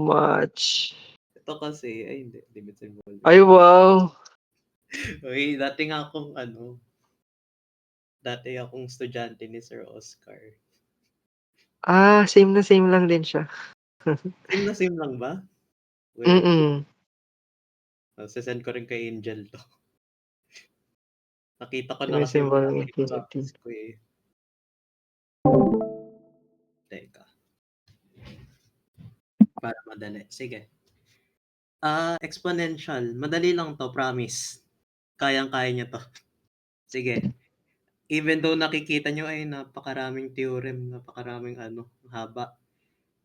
much. Ito kasi ay hindi, limits involved. Ay, wow! Uy, dati akong estudyante ni Sir Oscar. Same na same lang din siya. Same na same lang ba? Wait, Mm. se-send ko rin kay Angel 'to. Nakita ko na kasi Sumisimbolo ng yung infinity. practice ko, eh. Teka. Para madali, sige. Exponential, madali lang 'to, promise. Kayang-kaya niyo 'to. Sige. Even though nakikita niyo ay napakaraming theorem, napakaraming haba.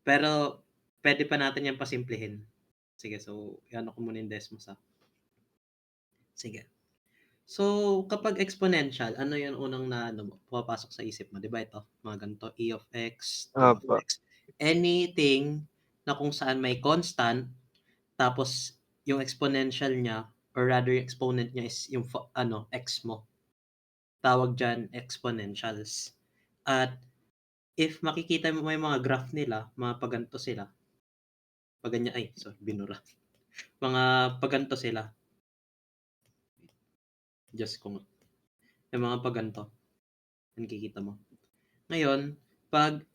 Pero puwede pa natin 'yan pasimplehin. Sige, so i-ano ko muna yung Desmos, Sige. So, kapag exponential, ano yung unang pumapasok sa isip mo? 'Di ba ito, mga ganito, e of x, t of Opo. x. Anything na kung saan may constant, tapos yung exponential niya or rather yung exponent niya is yung x mo. Tawag diyan exponentials. At if makikita mo yung mga graph nila, mga paganto sila. Paganyan, ay sorry, binura. Mga paganto sila. Just ko nga. Yung mga paganto. Nakikita mo. Ngayon, pag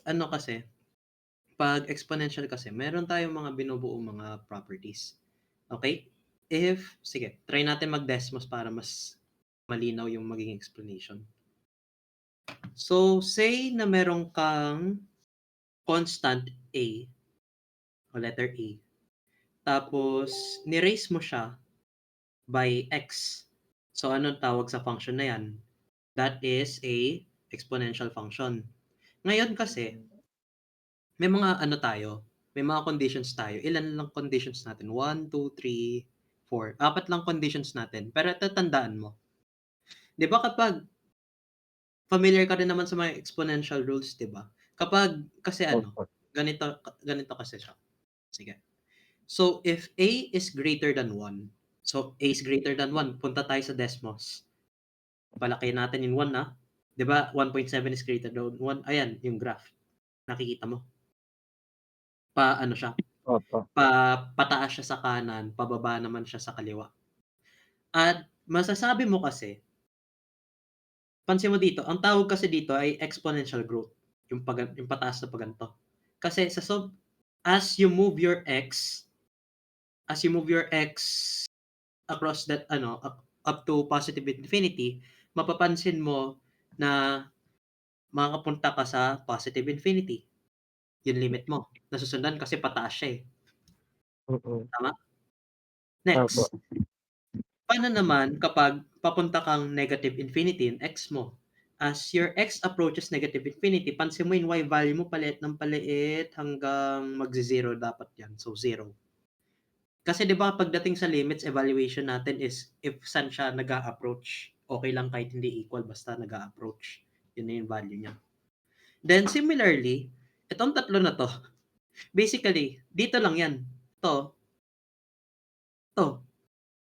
exponential kasi, meron tayong mga binubuong mga properties. Okay? Sige, try natin mag-Desmos para mas malinaw yung magiging explanation. So, say na meron kang constant A o letter A. Tapos, ni-raise mo siya by x. So, anong tawag sa function na yan? That is a exponential function. Ngayon kasi, may mga may mga conditions tayo. Ilan lang conditions natin? 1, 2, 3, 4. 4 lang conditions natin. Pero ito tandaan mo. 'Di ba kapag familiar ka rin naman sa mga exponential rules, 'di ba? Kapag kasi Opo. ganito kasi siya. Sige. So, if A is greater than 1, so A is greater than 1, punta tayo sa Desmos. Palakihin natin yung 1, 'di ba 1.7 is greater than 1? Ayan, yung graph. Nakikita mo? Siya, Opo. pataas siya sa kanan, pababa naman siya sa kaliwa. At masasabi mo kasi, pansin mo dito, ang tawag kasi dito ay exponential growth, yung pataas na paganto. Kasi as you move your x across that up to positive infinity, mapapansin mo na makakapunta ka sa positive infinity. Yung limit mo. Nasusundan kasi pataas siya, eh. Mm. Tama? Opo. Next. Paano naman kapag papunta kang negative infinity yung x mo? As your x approaches negative infinity, pansin mo yung y value mo paliit ng paliit hanggang magze-zero dapat yan. So, 0. Kasi 'di ba pagdating sa limits, evaluation natin is if saan siya nag-a-approach. Okay lang kahit hindi equal basta nag-a-approach. Yun na yung value niya. Then similarly, itong tatlo na 'to, basically dito lang yan. 'To.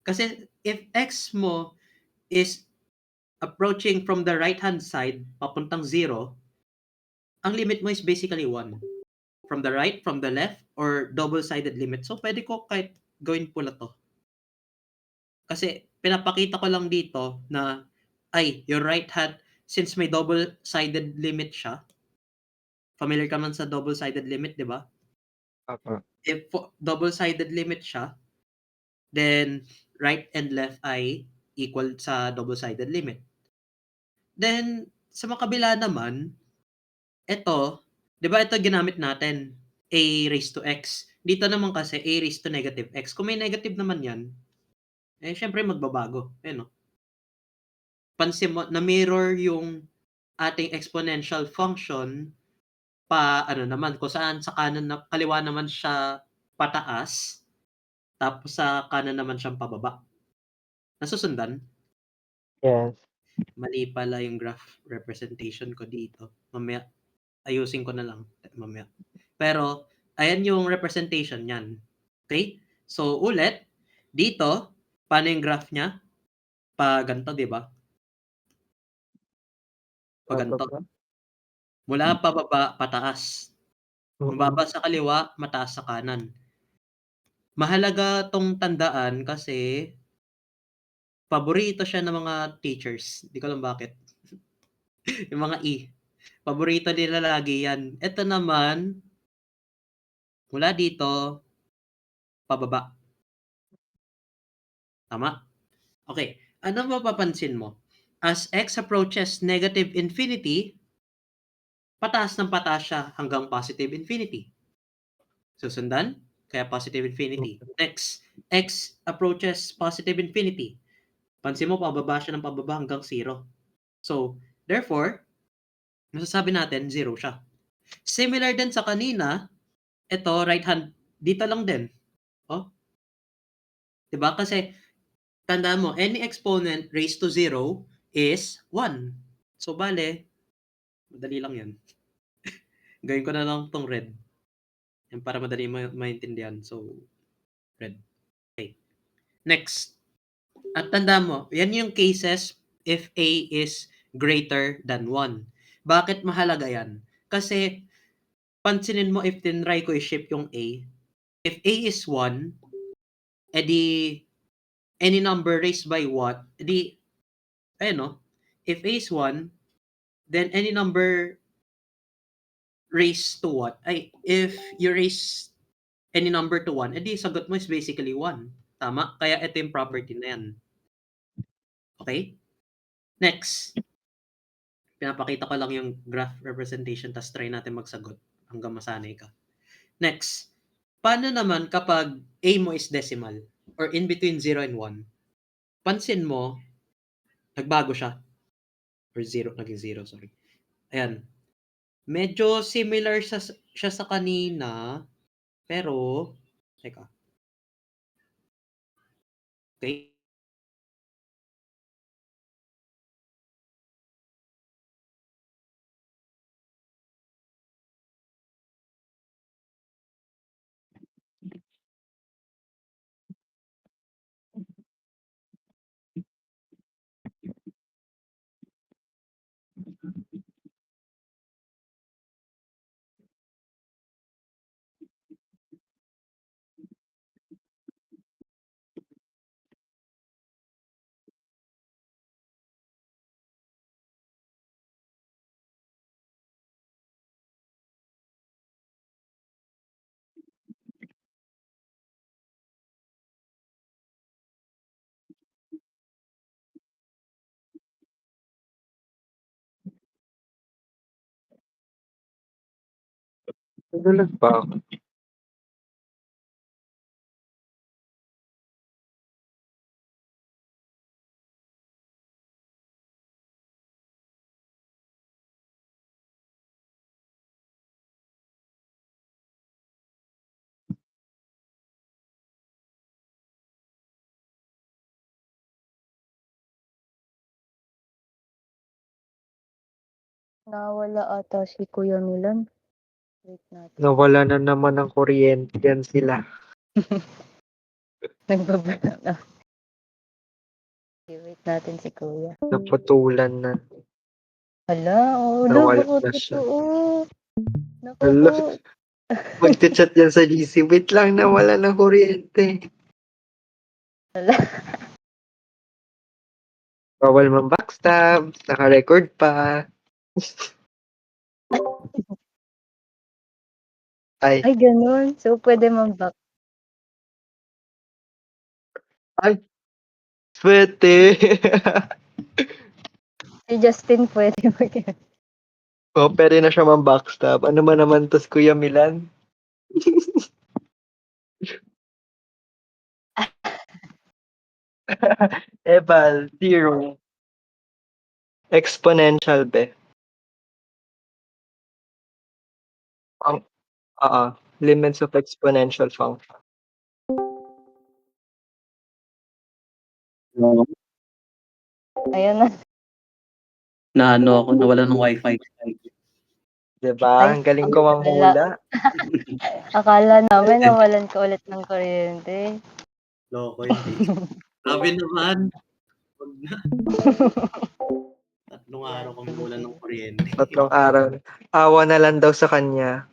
Kasi if x mo is approaching from the right-hand side papuntang 0, ang limit mo is basically 1. From the right, from the left, or double-sided limit. So, pwede ko kahit gawin pula 'to. Kasi pinapakita ko lang dito na, your right hand, since may double-sided limit siya, familiar ka man sa double-sided limit, 'di ba? Opo. If double-sided limit siya, then right and left ay equal sa double-sided limit. Then, sa makabila naman, ito, 'di ba ito ginamit natin, a raised to x. Dito naman kasi a raised to negative x. Kung may negative naman 'yan, siyempre magbabago, ayan, pansin mo na-mirror yung ating exponential function naman kung saan sa kaliwa naman siya pataas, tapos sa kanan naman siyang pababa. Nasusundan? Yes. Mali pala yung graph representation ko dito. Mamaya ayusin ko na lang mamaya. Pero ayan yung representation niyan. Okay? So ulit, dito, paano yung graph niya? Ganito, 'di ba? Opo Ganito. po. Mula pababa, pataas. Mm. Mababa sa kaliwa, mataas sa kanan. Mahalaga 'tong tandaan kasi paborito siya ng mga teachers, di ko alam bakit. Yung mga E, paborito nila lagi 'yan. Ito naman, mula dito, pababa. Tama? Okay, ano mapapansin mo? As x approaches negative infinity, pataas ng pataas siya hanggang positive infinity. Susundan, kaya positive infinity. Next, x approaches positive infinity. Pansin mo pababa siya ng pababa hanggang 0. So, therefore, masasabi natin 0 siya. Similar din sa kanina, ito right hand dito lang din. Oh, 'di ba? Kasi tandaan mo, any exponent raised to 0 is 1. So, bale, madali lang 'yan. Gawin ko na lang 'tong red. Yan para madali maintindihan. So, red. Okay. Next. At tandaan mo, yan yung cases if A is greater than 1. Bakit mahalaga yan? Kasi, pansinin mo if tinry ko i-shift yung A, if A is 1, edi any number raised by what, edi, ayun no, if A is 1, then any number raised to what? Ay, if you raise any number to 1, edi sagot mo is basically 1. Tama? Kaya ito yung property na yan. Okay? Next. Pinapakita ko lang yung graph representation tas try natin magsagot hanggang masanay ka. Next. Paano naman kapag A mo is decimal or in between 0 and 1? Pansin mo, nagbago siya. Or 0, naging 0, sorry. Ayan. Medyo similar siya sa kanina, pero, teka. Okay. Nagulat pa ako. Nawala ata si Kuya Milan. Wait natin. Nawala na naman ng kuryente yan sila. Nagbaburn na. Okay, wait natin si Kuya. Naputulan na. Hala, Nawala baka na siya. totoo. Naku Hala, po. magchat yan sa GC. Wait lang, nawala ng kuryente. Hala. Bawal man backstab. Naka-record pa. Ay, Ay, ganun. So, pwede mag-back. ay, swerte. Si Justin pwede mag Oh, pwede na siya man-backstab. Ano man naman tos Kuya Milan? Eval, 0. Exponential be. Ang limits of exponential function. Ayun na. Na ano ako, nawala ng wifi. Diba? Ay, Ang galing ko wala. manghula. Akala namin nawalan ka ulit ng kuryente. Loko yun, Daisy. Grabe naman. Wag na. 3 araw kami walan ng kuryente. 3 araw. Awa na lang daw sa kanya.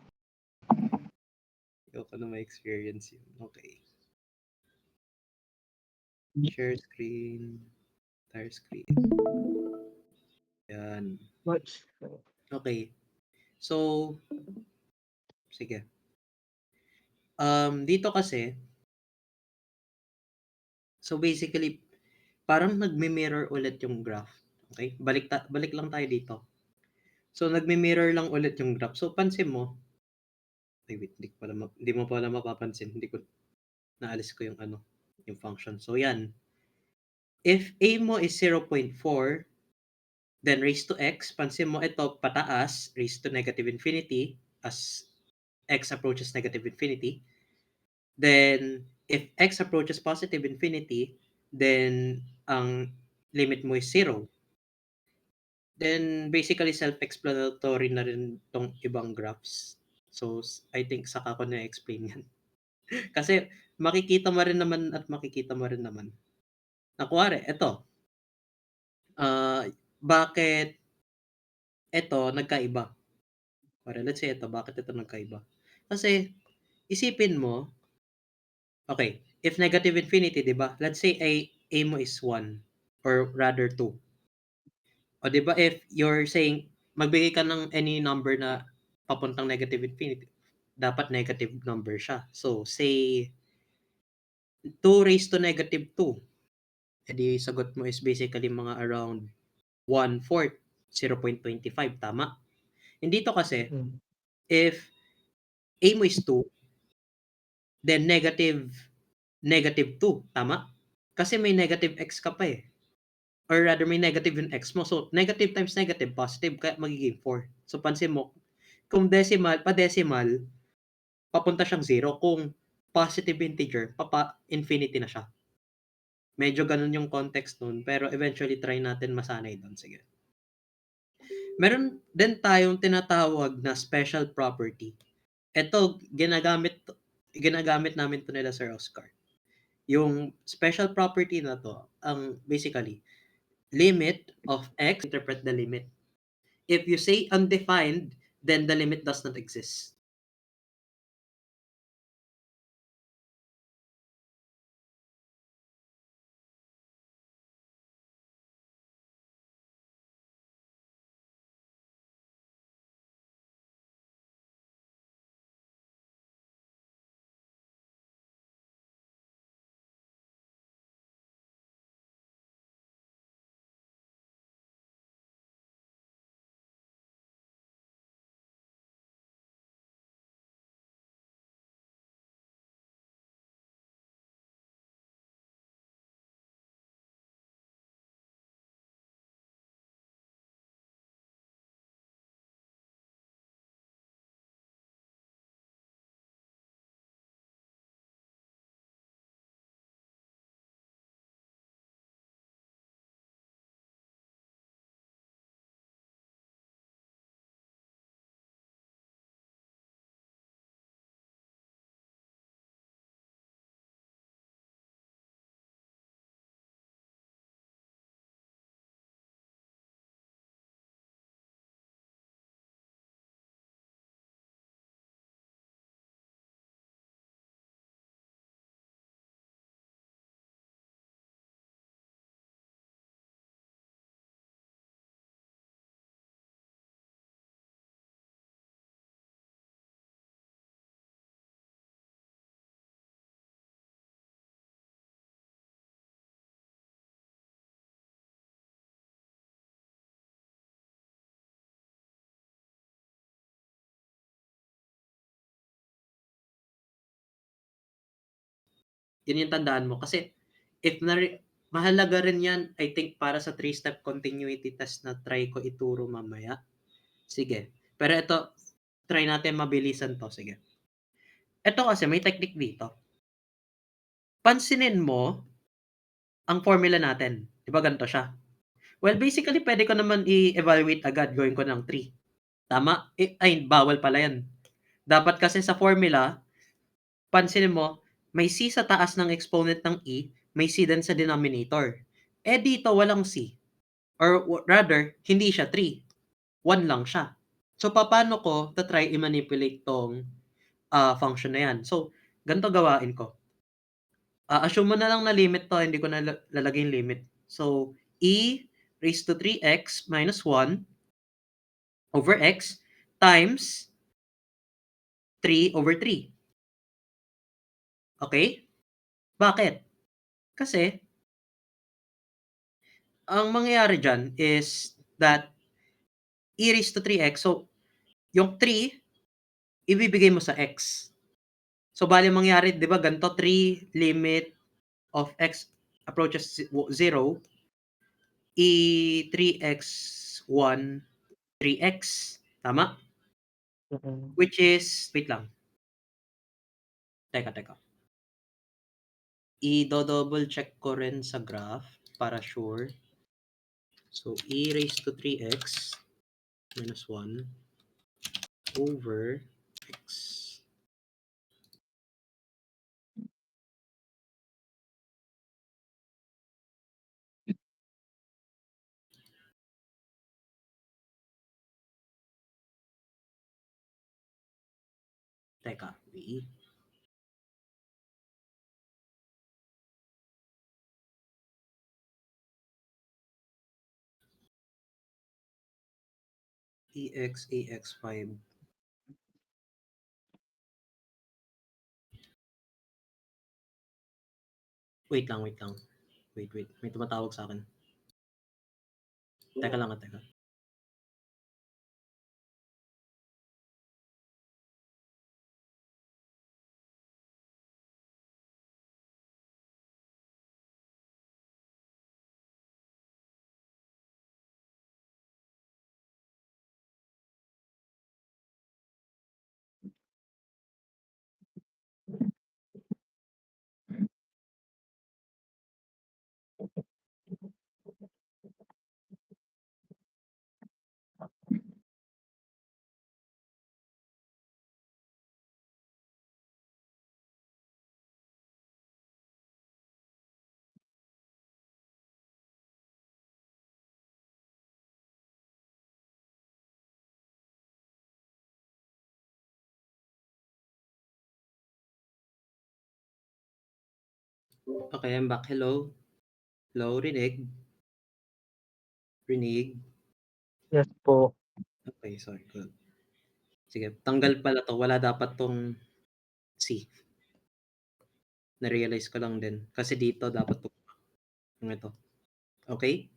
Ayoko na ma-experience yun. Okay. Share screen. Entire screen. Yan. What's Okay. So, sige. Dito kasi, so basically, parang nagme-mirror ulit yung graph. Okay? Balik lang tayo dito. So, nagme-mirror lang ulit yung graph. So, pansin mo, ay wait, hindi mo pala mapapansin. Hindi ko, naalis ko yung yung function. So, yan. If a mo is 0.4, then raised to x, pansin mo ito pataas, raised to negative infinity as x approaches negative infinity. Then, if x approaches positive infinity, then ang limit mo is 0. Then, basically, self-explanatory na rin tong ibang graphs. So, I think saka ko na-explain yan. Kasi, makikita mo rin naman at makikita mo rin naman. Na kuwari, ito, bakit ito nagkaiba? Kuwari, let's say ito, bakit ito nagkaiba? Kasi, isipin mo, okay, if negative infinity, di ba? Let's say a mo is 1 or rather 2. O di ba if you're saying magbigay ka ng any number na papuntang negative infinity, dapat negative number siya. So say 2 raised to negative 2. Edi sagot mo is basically mga around 1/4, 0.25, tama? Hindi to kasi if a mo is 2, then negative 2, tama? Kasi may negative x ka pa eh. Or rather, may negative yung x mo. So, negative times negative, positive, kaya magiging 4. So, pansin mo, kung pa-decimal, papunta siyang 0. Kung positive integer, infinity na siya. Medyo ganun yung context nun, pero eventually try natin masanay doon. Sige. Meron din tayong tinatawag na special property. Ito, ginagamit namin to nila Sir Oscar. Yung special property na to, ang basically, limit of x, interpret the limit. If you say undefined, then the limit does not exist. Yun yung tandaan mo. Kasi, mahalaga rin yan, I think, para sa 3-step continuity test na try ko ituro mamaya. Sige. Pero ito, try natin mabilisan to. Sige. Ito kasi, may technique dito. Pansinin mo, ang formula natin. Di ba ganito siya? Well, basically, pwede ko naman i-evaluate agad. Gawin ko ng 3. Tama? Ay, bawal pala yan. Dapat kasi sa formula, pansinin mo, may c sa taas ng exponent ng e, may c din sa denominator. Eh dito, walang c. Or rather, hindi siya 3. 1 lang siya. So, paano ko try i-manipulate tong function na yan? So, ganito gawain ko. Assume mo na lang na limit 'to, hindi ko na lalagay yung limit. So, e raised to 3x minus 1 over x times 3/3. Okay? Bakit? Kasi ang mangyayari diyan is that e raised to 3x, so yung 3 ibibigay mo sa x. So, bale mangyayari 'di ba ganito, 3 limit of x approaches 0, e 3x1, 3x, tama? Mm. Which is wait lang, teka. Ido-double check ko rin sa graph para sure. So, e raised to 3x minus 1 over x. Teka, ax5. Wait lang. Wait. May tumatawag sa akin. Teka lang. Okay, I'm back. Hello? Hello, rinig? Rinig? Yes po. Okay, sorry. Good. Sige, tanggal pala 'to. Wala dapat 'tong C. Na-realize ko lang din. Kasi dito dapat yung ito. Okay?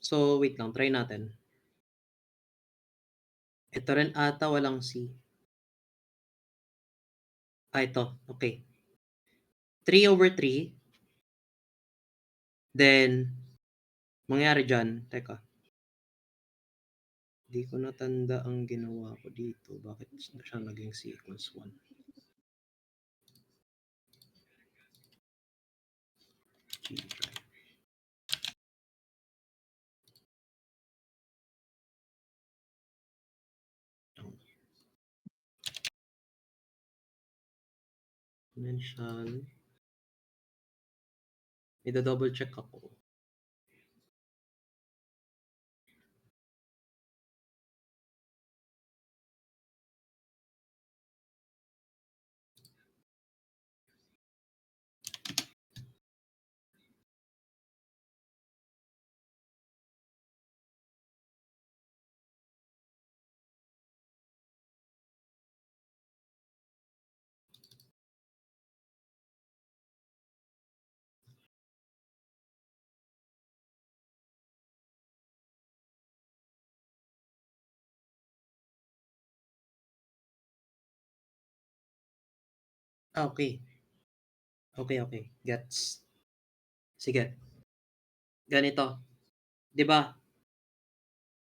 So, wait lang. Try natin. Ito rin ata walang C. Ito. Okay. 3/3. Then, mangyari dyan. Teka. Di ko natanda ang ginawa ko dito. Bakit siya naging C equals 1? G drive. Exponential. Ida-double check ako. Okay. Okay. Gets. Sige. Ganito. 'Di ba?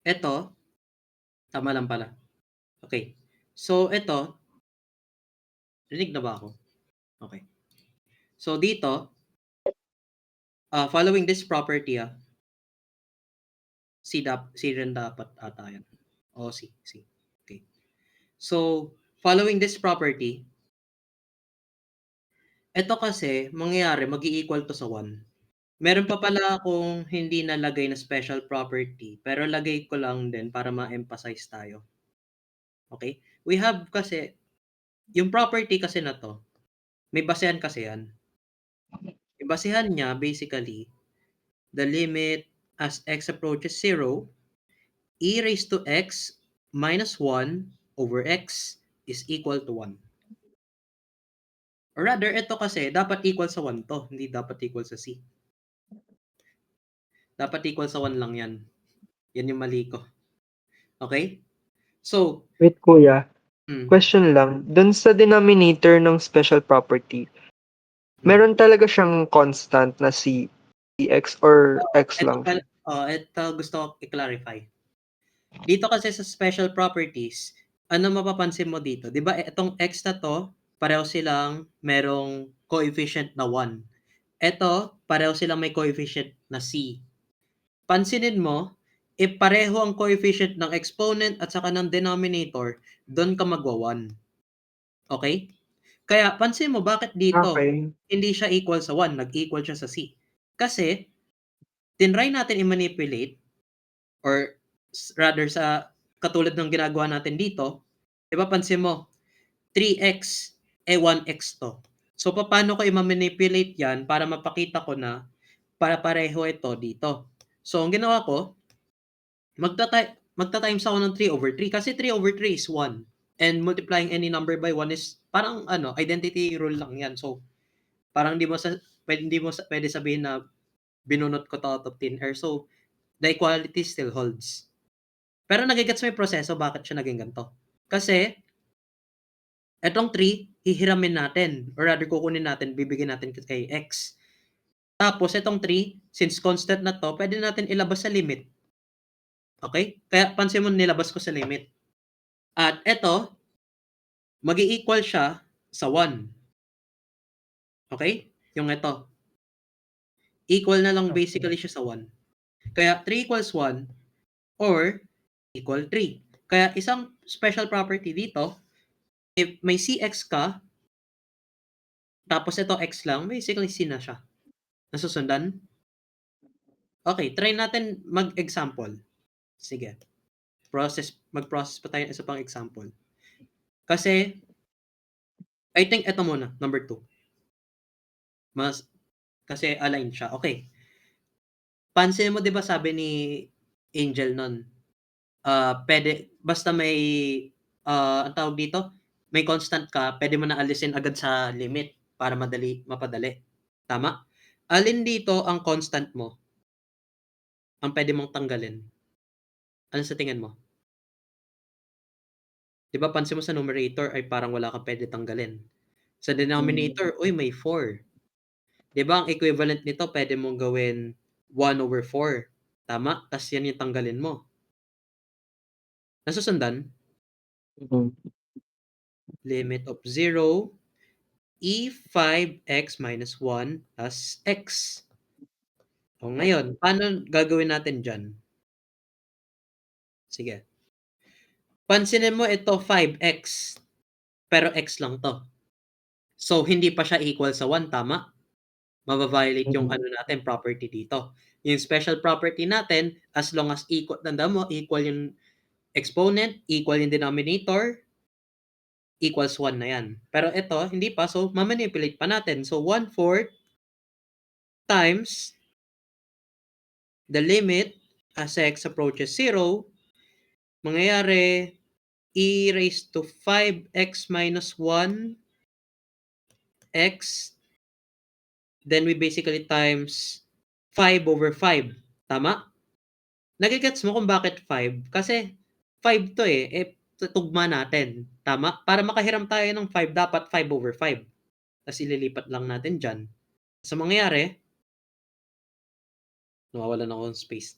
Ito, tama lang pala. Okay. So, ito, rinig na ba ako? Okay. So, dito, following this property, C rin dapat ata yan. O, C. Okay. So, following this property, ito kasi, mangyayari, mag-i-equal to sa 1. Meron pa pala akong hindi nalagay na special property, pero lagay ko lang din para ma-emphasize tayo. Okay? We have kasi, yung property kasi na to, may basehan kasi yan. basehan niya basically, the limit as x approaches 0, e raised to x minus 1 over x is equal to 1. Or rather, ito kasi dapat equal sa 1 to, hindi dapat equal sa c. Dapat equal sa 1 lang yan. Yan yung mali ko. Okay? So, Wait, kuya. mm, Question lang. Dun sa denominator ng special property, meron talaga siyang constant na si x or x ito, lang siya? ito gusto ko i-clarify. Dito kasi sa special properties, ano mapapansin mo dito? 'Di ba itong x na 'to, pareho silang merong coefficient na 1. Ito, pareho silang may coefficient na c. Pansinin mo, if pareho ang coefficient ng exponent at saka ng denominator, doon ka magwa-1. Okay? Kaya pansin mo bakit dito Okay. hindi siya equal sa 1, nag-equal siya sa c. Kasi tinry natin i-manipulate or rather sa katulad ng ginagawa natin dito, 'di ba pansin mo, 3x, 1x 'to. So, paano ko i-ma-manipulate 'yan para mapakita ko na para-pareho ito dito. So, ang ginawa ko, magta-times ako ng 3/3 kasi 3/3 is 1 and multiplying any number by 1 is parang identity rule lang 'yan. So, parang hindi mo puwede sabihin na binunot ko 'to out of thin air. So, the equality still holds. Pero nage-gets mo yung proseso bakit siya naging ganito. Kasi, etong 3, hihiramin natin or rather kukunin natin, bibigyan natin kay x. Tapos etong 3, since constant na 'to, pwede natin ilabas sa limit. Okay? Kaya pansin mo nilabas ko sa limit. At eto, mag-i-equal siya sa 1. Okay? Yung eto. Equal na lang basically siya sa 1. Kaya 3 equals 1 or equal 3. Kaya isang special property dito, if may cx ka, tapos ito x lang, basically c na siya. Nasusundan? Okay, try natin mag-example. Sige. Mag-process pa tayo ng isa pang example. Kasi, I think ito muna, number 2. Kasi aligned siya. Okay. Pansin mo 'di ba sabi ni Angel nun, pwede basta may, ang tawag dito, may constant ka, pwede mo na alisin agad sa limit para mapadali. Tama? Alin dito ang constant mo, ang pwede mong tanggalin? Ano sa tingin mo? 'Di ba pansin mo sa numerator ay parang wala kang pwede tanggalin. Sa denominator, uy may 4. 'Di ba ang equivalent nito pwede mong gawin 1/4. Tama? Tas yan yung tanggalin mo. Nasusundan? Mhm. Limit of 0, e5x minus 1 plus x. O ngayon, paano gagawin natin diyan? Sige. Pansinin mo ito 5x, pero x lang 'to. So, hindi pa siya equal sa 1, tama? Mava-violate yung natin, property dito. Yung special property natin, as long as tandaan mo, equal yung exponent, equal yung denominator, equals 1 na yan. Pero ito, hindi pa. So, ma-manipulate pa natin. So, 1/4 times the limit as x approaches 0, mangyayari e raised to 5x minus 1 x, then we basically times 5/5. Tama? Nagigets mo kung bakit 5? Kasi 5 to tugma natin. Tama? Para makahiram tayo ng 5, dapat 5/5. Tapos ililipat lang natin dyan. So, mangyayari, nawawalan ako ng space.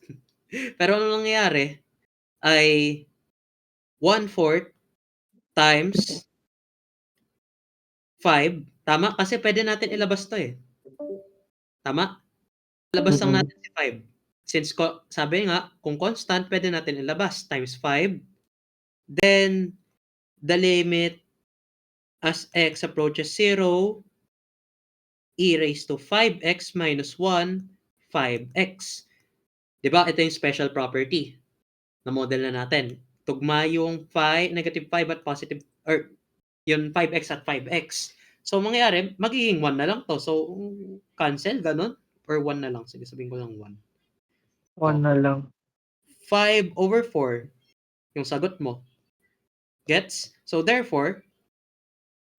Pero ano nangyayari ay 1/4 times 5. Tama? Kasi pwede natin ilabas to Tama? Ilabas lang natin si 5. Since sabi nga, kung constant, pwede natin ilabas times 5. Then, the limit as x approaches 0, e raised to 5x minus 1, 5x. 'Di ba? Ito yung special property na model na natin. Tugma yung negative 5 at positive, or yung 5x at 5x. So, mangyayari, magiging 1 na lang to. So, cancel, ganun? Or 1 na lang? Sige, sabihin ko lang 1. 1 na lang. 5/4 yung sagot mo. Gets? So, therefore,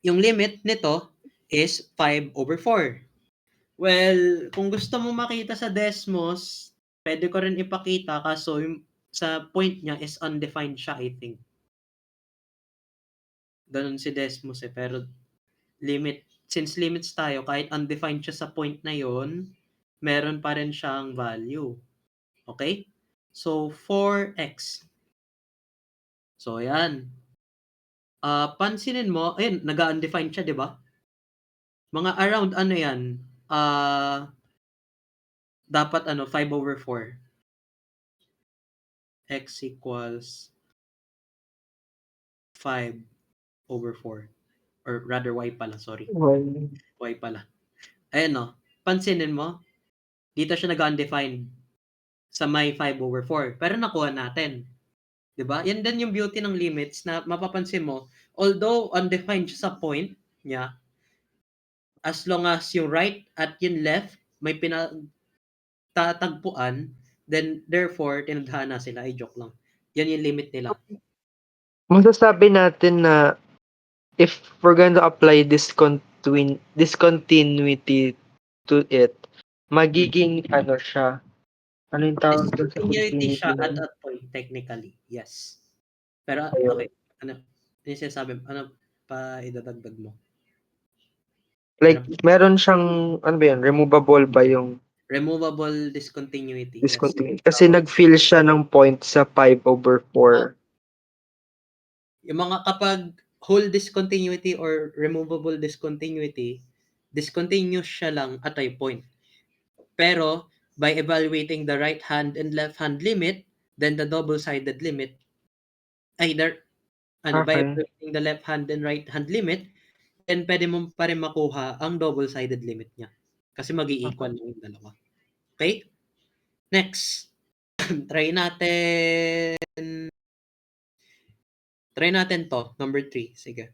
yung limit nito is 5/4. Well, kung gusto mo makita sa Desmos, pwede ko rin ipakita kaso yung sa point niya is undefined siya, I think. Ganun si Desmos eh. Pero since limits tayo, kahit undefined siya sa point na yon, meron pa rin siyang value. Okay? So, 4x. So, ayan. Pansinin mo, ayun, nag-undefined siya, di ba? Mga around ano yan? Dapat 5/4. X equals 5/4. Or rather, y pala, sorry. Y pala. Ayan no, pansinin mo, dito siya nag-undefined sa may 5/4. Pero nakuha natin. 'Di ba? Yan din yung beauty ng limits na mapapansin mo, although undefined siya sa point niya, as long as yung right at yung left may pinagtatagpuan, then therefore, tinadhana sila. Ay, joke lang. Yan yung limit nila. Masasabi natin na if we're going to apply discontinuity to it, magiging ano siya? Ano yung tawag doon sa Discontinuity continuity siya na at yun? that point, technically. Yes. Pero, Ayun. okay. Ano yung sinasabi? Ano pa idadagdag mo? Like, meron siyang, ano ba yun, removable ba yung Removable discontinuity. Yes. discontinuity? Kasi nag-fill siya ng point sa 5/4. Yung mga kapag whole discontinuity or removable discontinuity, discontinuous siya lang at a point. Pero, by evaluating the right hand and left hand limit, then the double-sided limit, either, by Okay. evaluating the left hand and right hand limit, then pwede mo pa rin makuha ang double-sided limit niya. Kasi mag-i-equal lang yung dalawa. Okay? Next. Try natin to, number 3. Sige.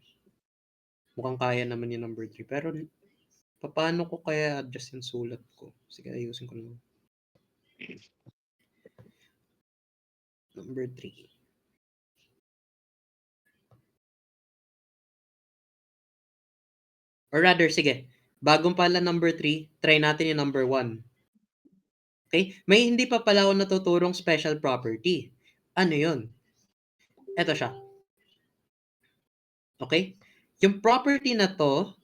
Mukhang kaya naman yung number 3. Pero, paano ko kaya adjust yung sulat ko? Sige, ayusin ko naman. Number 3. Or rather, sige. Bagong pala number 3, try natin yung number 1. Okay? May hindi pa pala ako natuturong special property. Ano yun? Ito siya. Okay? Yung property na to,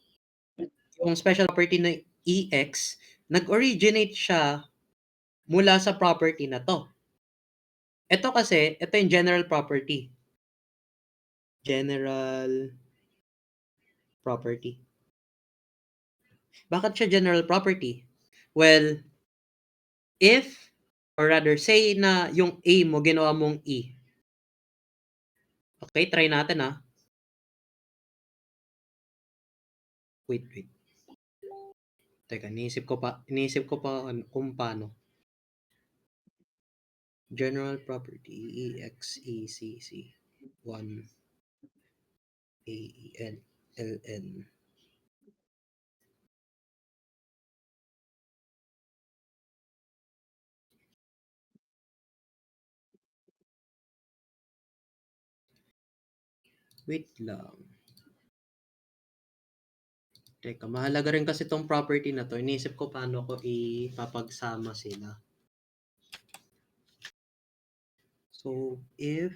yung special property na EX, nag-originate siya mula sa property na to. Ito kasi, ito yung general property. General property. Bakit siya general property? Well, if, or rather, say na yung A mo, ginawa mong E. Okay, try natin Wait. Teka, iniisip ko pa kung paano. General property, EXECC, 1, AEN, LN. Wait lang. Teka, mahalaga rin kasi itong property na to. Iniisip ko paano ko ipapagsama sila. So, if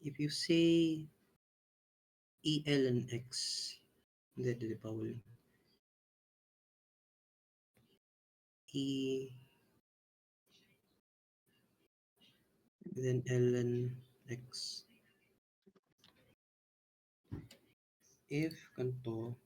you say EL and X, hindi pa wala. E, then ln X. If ganito,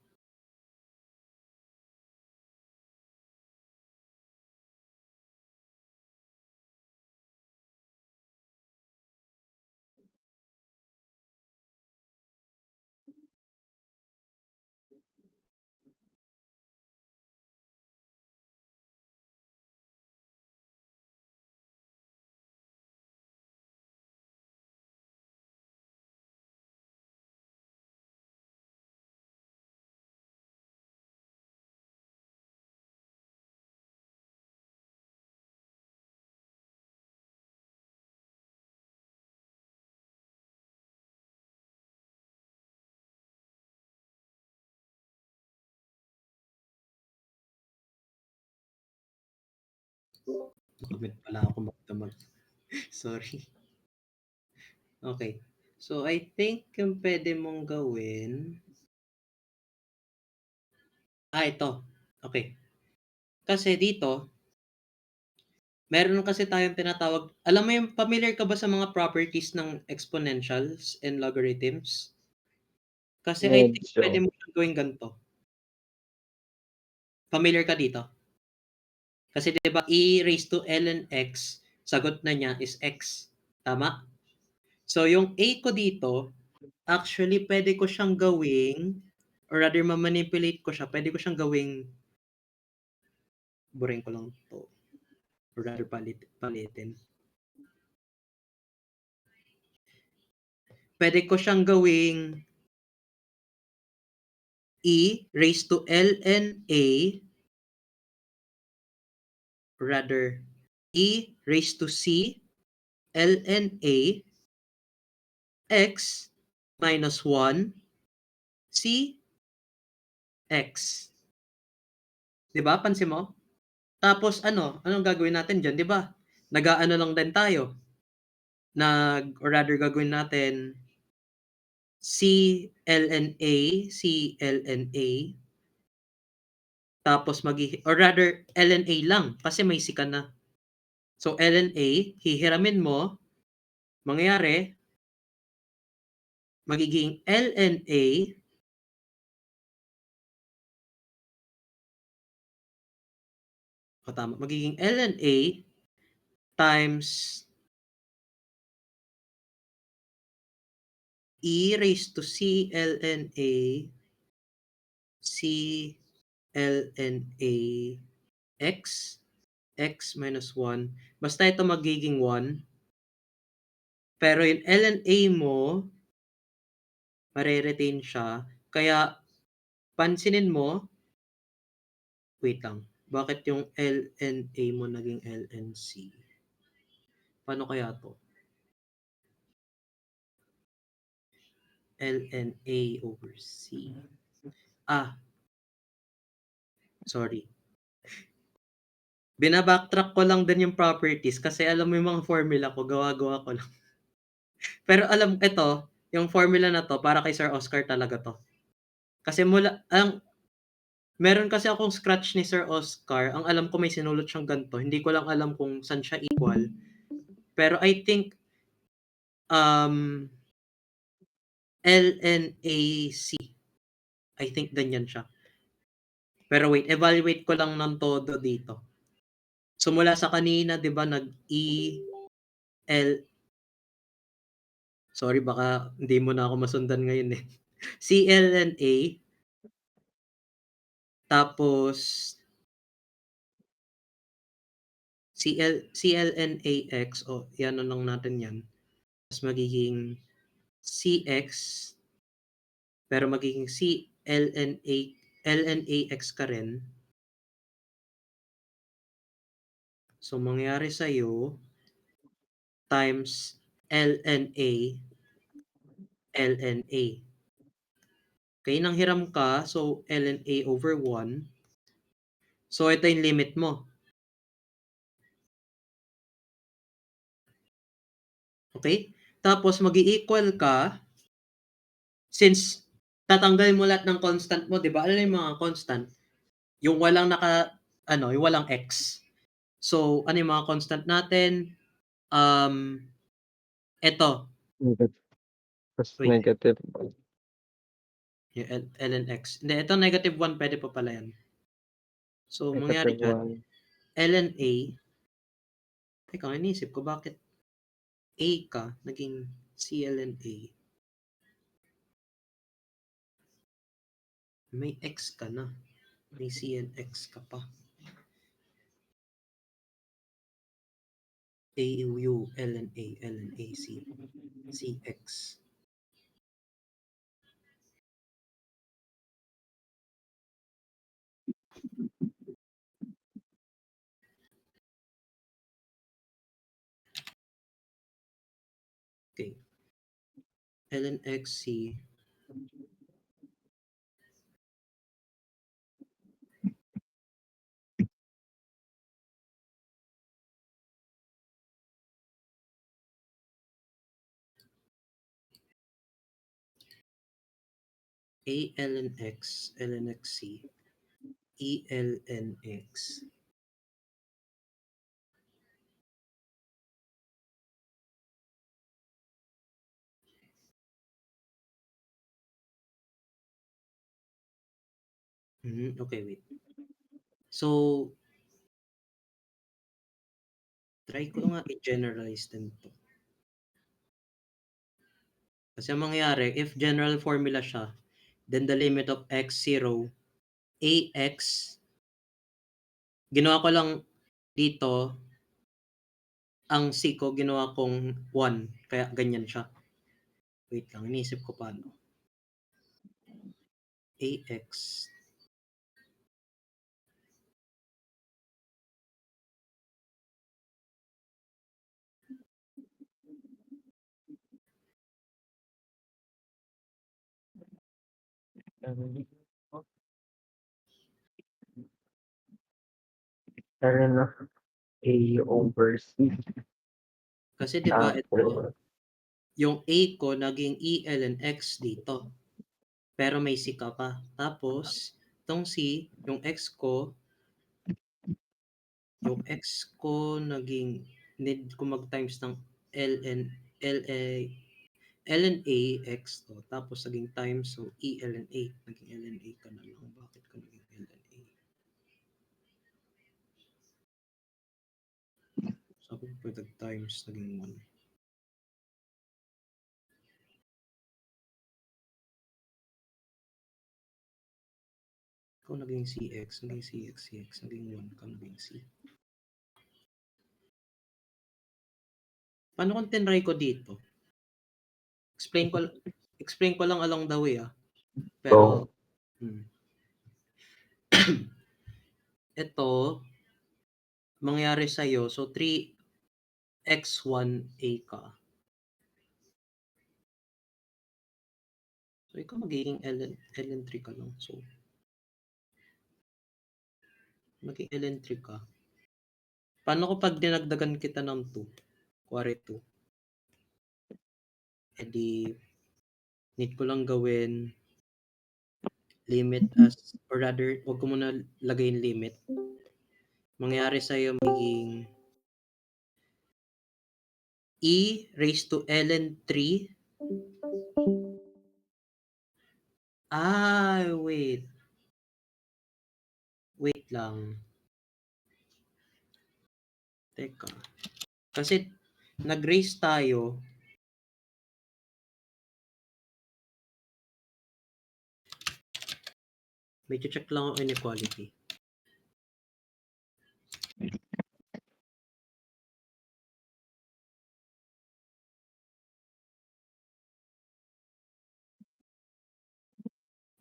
Comment pala ako magdamag. Sorry. Okay. So, I think yung pwede mong gawin... ito. Okay. Kasi dito, meron kasi tayong tinatawag... Alam mo yung familiar ka ba sa mga properties ng exponentials and logarithms? Kasi I think pwede Medyo. mo siyang gawin ganito. Familiar ka dito? Kasi 'di ba e raised to ln x, sagot na niya is x. Tama? So yung a ko dito, actually pwede ko siyang gawing or rather ma-manipulate ko siya. Pwede ko siyang gawing burahin ko lang 'to. Or rather palitin. Pwede ko siyang gawing e raised to ln a rather e raised to c ln a x minus 1 c x. 'Di ba? Pansin mo? Tapos anong gagawin natin diyan, 'di ba? Nag-aano lang din tayo. Or rather gagawin natin CLNA, CLNA, tapos or rather LNA lang kasi may C ka na. So LNA, hihiramin mo, mangyayari, magiging LNA tama, magiging LNA times e raised to CLNA CLNA x x minus 1. Basta ito magiging 1. Pero yung LNA mo, mare-retain siya. Kaya, pansinin mo, wait lang, bakit yung LNA mo naging LNC? Paano kaya to? LNA over C. Sorry. Binabacktrack ko lang din yung properties kasi alam mo yung mga formula ko, gawa-gawa ko lang. Pero yung formula na to, para kay Sir Oscar talaga to. Kasi meron kasi akong scratch ni Sir Oscar. Ang alam ko may sinulot siyang ganito. Hindi ko lang alam kung saan siya equal. Pero I think LNAC. I think ganyan siya. Pero wait, evaluate ko lang ng todo dito. So mula sa kanina, 'di ba, sorry, baka hindi mo na ako masundan ngayon eh. CLNA, tapos CLNAX, yan na lang natin yan. Tapos magiging CX, pero magiging LNAX ka rin. So, mangyari sa'yo, times LNA. Okay, nang hiram ka, so LNA over 1. So, ito yung limit mo. Okay? Tapos, mag-i-equal ka, since tatanggalin mo lahat ng constant mo, di ba? Ano yung mga constant? Yung walang yung walang x. So, ano yung mga constant natin? Ito. Mas Wait. negative. Yung ln x. Hindi, ito negative 1, pwede pa pala yan. So, mangyari Negative dyan, 1. ln a, teka, inisip ko, bakit a ka, naging cln a, may x ka na, may cnx ka pa. AU, ln a, c, cx. Okay. ln x, c, A ln x ln x c E ln x. Okay, wait. So, try ko nga i-generalize din to. Kasi ang mangyayari, if general formula siya, then the limit of x0, ax, ginawa ko lang dito, ang c ko ginawa kong 1, kaya ganyan siya. Wait lang, inisip ko paano. Ax Ano na? A over C. kasi 'di ba ito, yung a ko naging E ln x dito. Pero may c ka pa. Tapos, itong c, yung x ko naging need ko mag-times ng ln LA ln A x to. Tapos naging times, so E ln A. Naging ln A ka na lang. Bakit ka naging ln A? Sabi ko pwede times, naging 1. Ikaw naging cx, naging 1 ka naging c. Paano kung tinry ko dito? Explain ko lang along the way Pero, ito, mangyari sa'yo, so 3x1a ka. So, ikaw magiging ln3 ka lang. So, maging ln3 ka. Paano ko pag dinagdagan kita ng 2? Kuwari 2. E di, need ko lang gawin limit as, or rather, wag ko muna lagay yung limit. Mangyari sa'yo magiging e raised to ln3. Wait. Wait lang. Teka. Kasi nag-raise tayo. Medyo check lang ang inequality.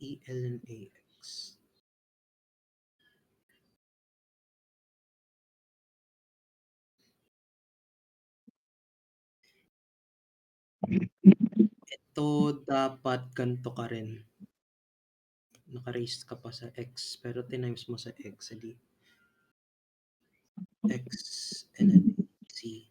E ln ax. Ito dapat ganito ka rin. Naka-raise ka pa sa x, pero tinimes mo sa x, edi x ln c.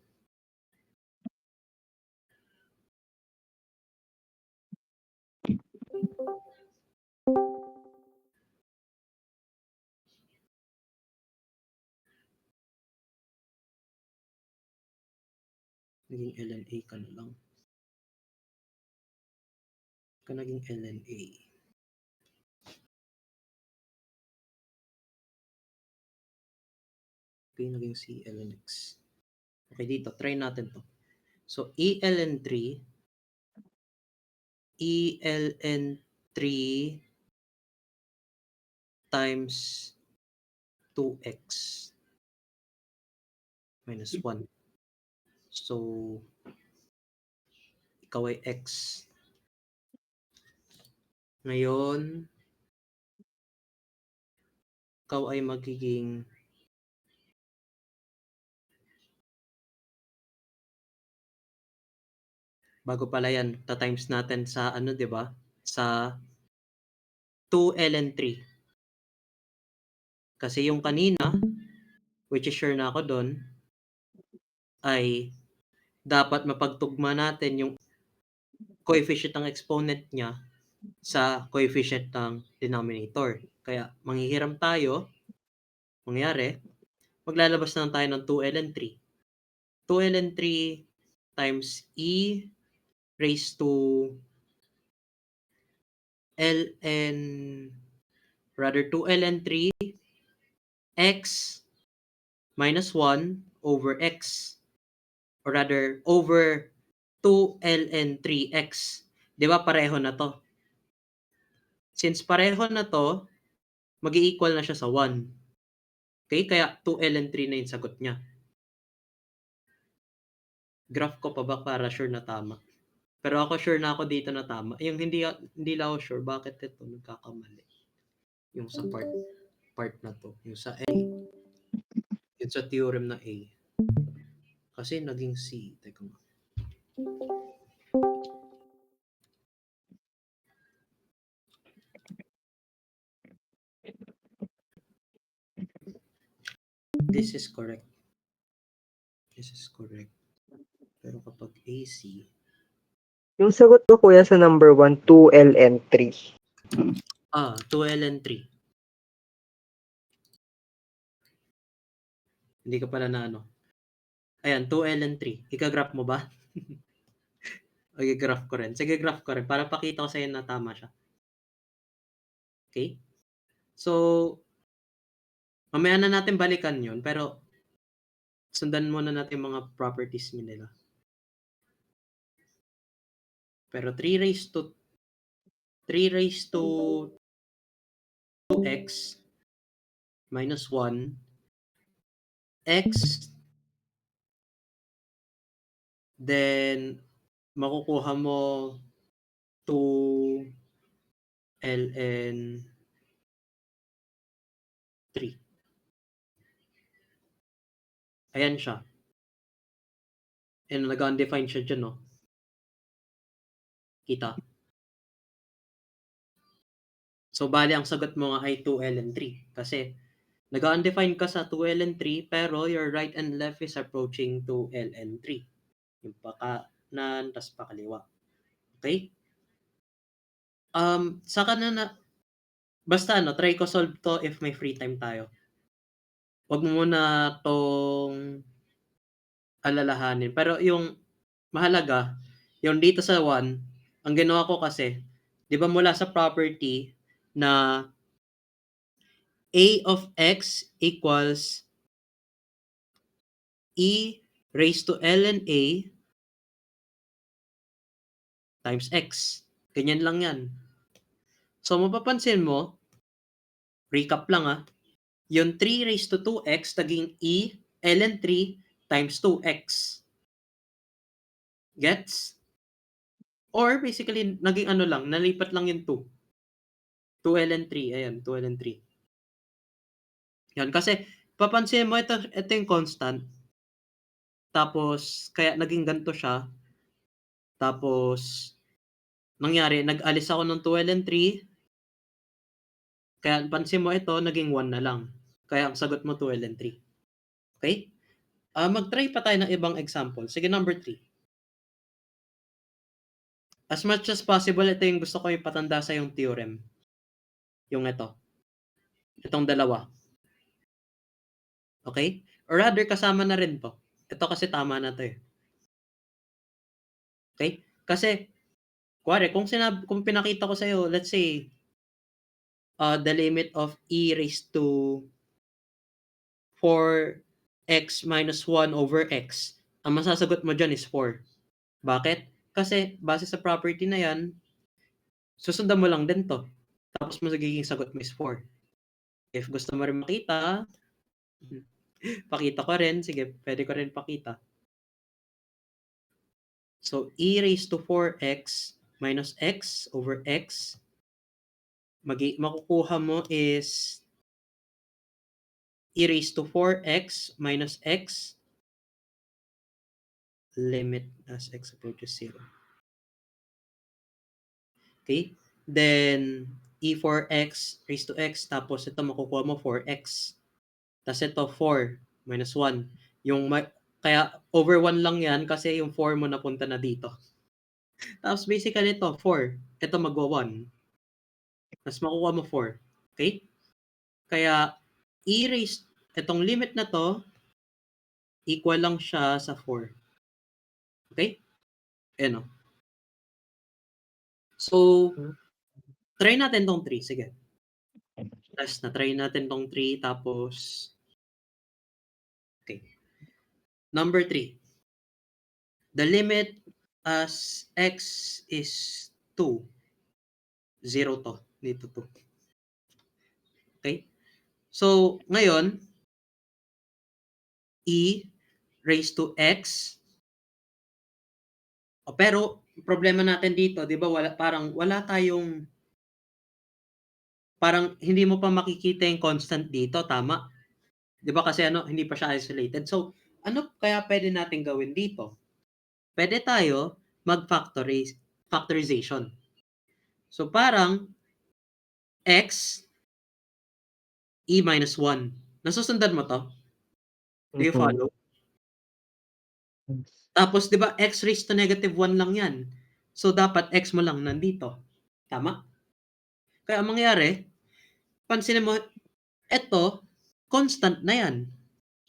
Naging ln a ka na lang. Ka naging ln a. Okay, naging c ln x. Okay, dito, try natin to. So, e ln 3 times 2x minus 1. So, ikaw ay x. Ngayon, ikaw ay magiging bago pala yan, ta-times natin sa ano, 'di ba? Sa 2 ln 3. Kasi yung kanina, which is sure na ako doon, ay dapat mapagtugma natin yung coefficient ng exponent niya sa coefficient ng denominator. Kaya manghihiram tayo, mangyari, maglalabas na lang tayo ng 2ln 3. 2ln 3 times e raised to ln, rather 2ln 3 x minus 1 over x, or rather over 2ln 3x. Di ba pareho na to? Since pareho na to, mag-i-equal na siya sa 1. Okay? Kaya 2ln 3 na yung sagot niya. Graph ko pa ba para sure na tama? Pero ako sure na ako dito na tama. Yung hindi lang ako sure bakit ito nagkakamali. Yung sa part na to. Yung sa A. Yung sa theorem na A. Kasi naging C. Teka nga. This is correct. This is correct. Pero kapag AC, Yung sagot ko kuya sa number 1, 2ln 3. 2ln 3. Hindi ka pala na ano. Ayan, 2ln 3. Ika-graph mo ba? Okay, graph ko rin. Sige, graph ko rin. Para pakita ko sa'yo na tama siya. Okay? So, mamaya na natin balikan yun. Pero, sundan muna natin mga properties nila. Pero 3 raised to 2x minus 1 x, then makukuha mo 2 ln 3. Ayan siya. And nag-undefined siya dyan, no? Kita. So, bali ang sagot mo nga ay 2 ln 3. Kasi, nag-undefined ka sa 2 ln 3, pero your right and left is approaching 2 ln 3. Yung pakanan, tas pakaliwa. Okay? Saka na, basta try ko solve to if may free time tayo. Huwag mo muna tong alalahanin. Pero yung mahalaga, yung dito sa 1, ang ginawa ko kasi, di ba mula sa property na a of x equals e raised to ln a times x. Ganyan lang yan. So, mapapansin mo, recap lang yung 3 raised to 2x naging e ln 3 times 2x. Gets? Or basically, naging lang, nalipat lang yung 2. 2 ln 3. Ayan, 2 ln 3. Yan, kasi papansin mo, ito yung constant. Tapos, kaya naging ganito siya. Tapos, nangyari, nag-alis ako ng 2 ln 3. Kaya pansin mo ito, naging 1 na lang. Kaya ang sagot mo 2 ln 3. Okay? Mag-try pa tayo ng ibang example. Sige, number 3. As much as possible, ito yung gusto ko ipatanda sa yung theorem. Yung ito. Itong dalawa. Okay? Or rather, kasama na rin to. Ito kasi tama na to eh. Okay? Kasi, kuwari, kung pinakita ko sa'yo, let's say, the limit of e raised to 4x minus 1 over x, ang masasagot mo dyan is 4. Bakit? Kasi, base sa property na yan, susundan mo lang din to. Tapos magiging sagot mo is 4. If gusto mo rin makita, pakita ko rin. Sige, pwede ko rin pakita. So, e raised to 4x minus x over x, makukuha mo is e raised to 4x minus x, limit as x approaches 0. Okay? Then, e4x raised to x, tapos ito makukuha mo 4x. Tapos ito 4 minus 1. Kaya over 1 lang yan kasi yung 4 mo napunta na dito. Tapos basically ito 4. Ito magwa 1. Tapos makukuha mo 4. Okay? Kaya, itong limit na to, equal lang siya sa 4. Okay? Ayan o. So, try natin tong 3. Sige. Tapos, na-try natin tong 3. Tapos, okay. Number 3. The limit as x is 2. 0 to. Dito 2. Okay? So, ngayon, e raised to x. Pero, problema natin dito, di ba, wala tayong, parang hindi mo pa makikita yung constant dito, tama? Di ba kasi hindi pa siya isolated. So, ano kaya pwede natin gawin dito? Pwede tayo factorization. So, parang x e minus 1. Nasusundan mo to? Do you follow? Tapos, di ba, x raised to negative 1 lang yan. So, dapat x mo lang nandito. Tama? Kaya, ang mangyari, pansinin mo, eto, constant na yan.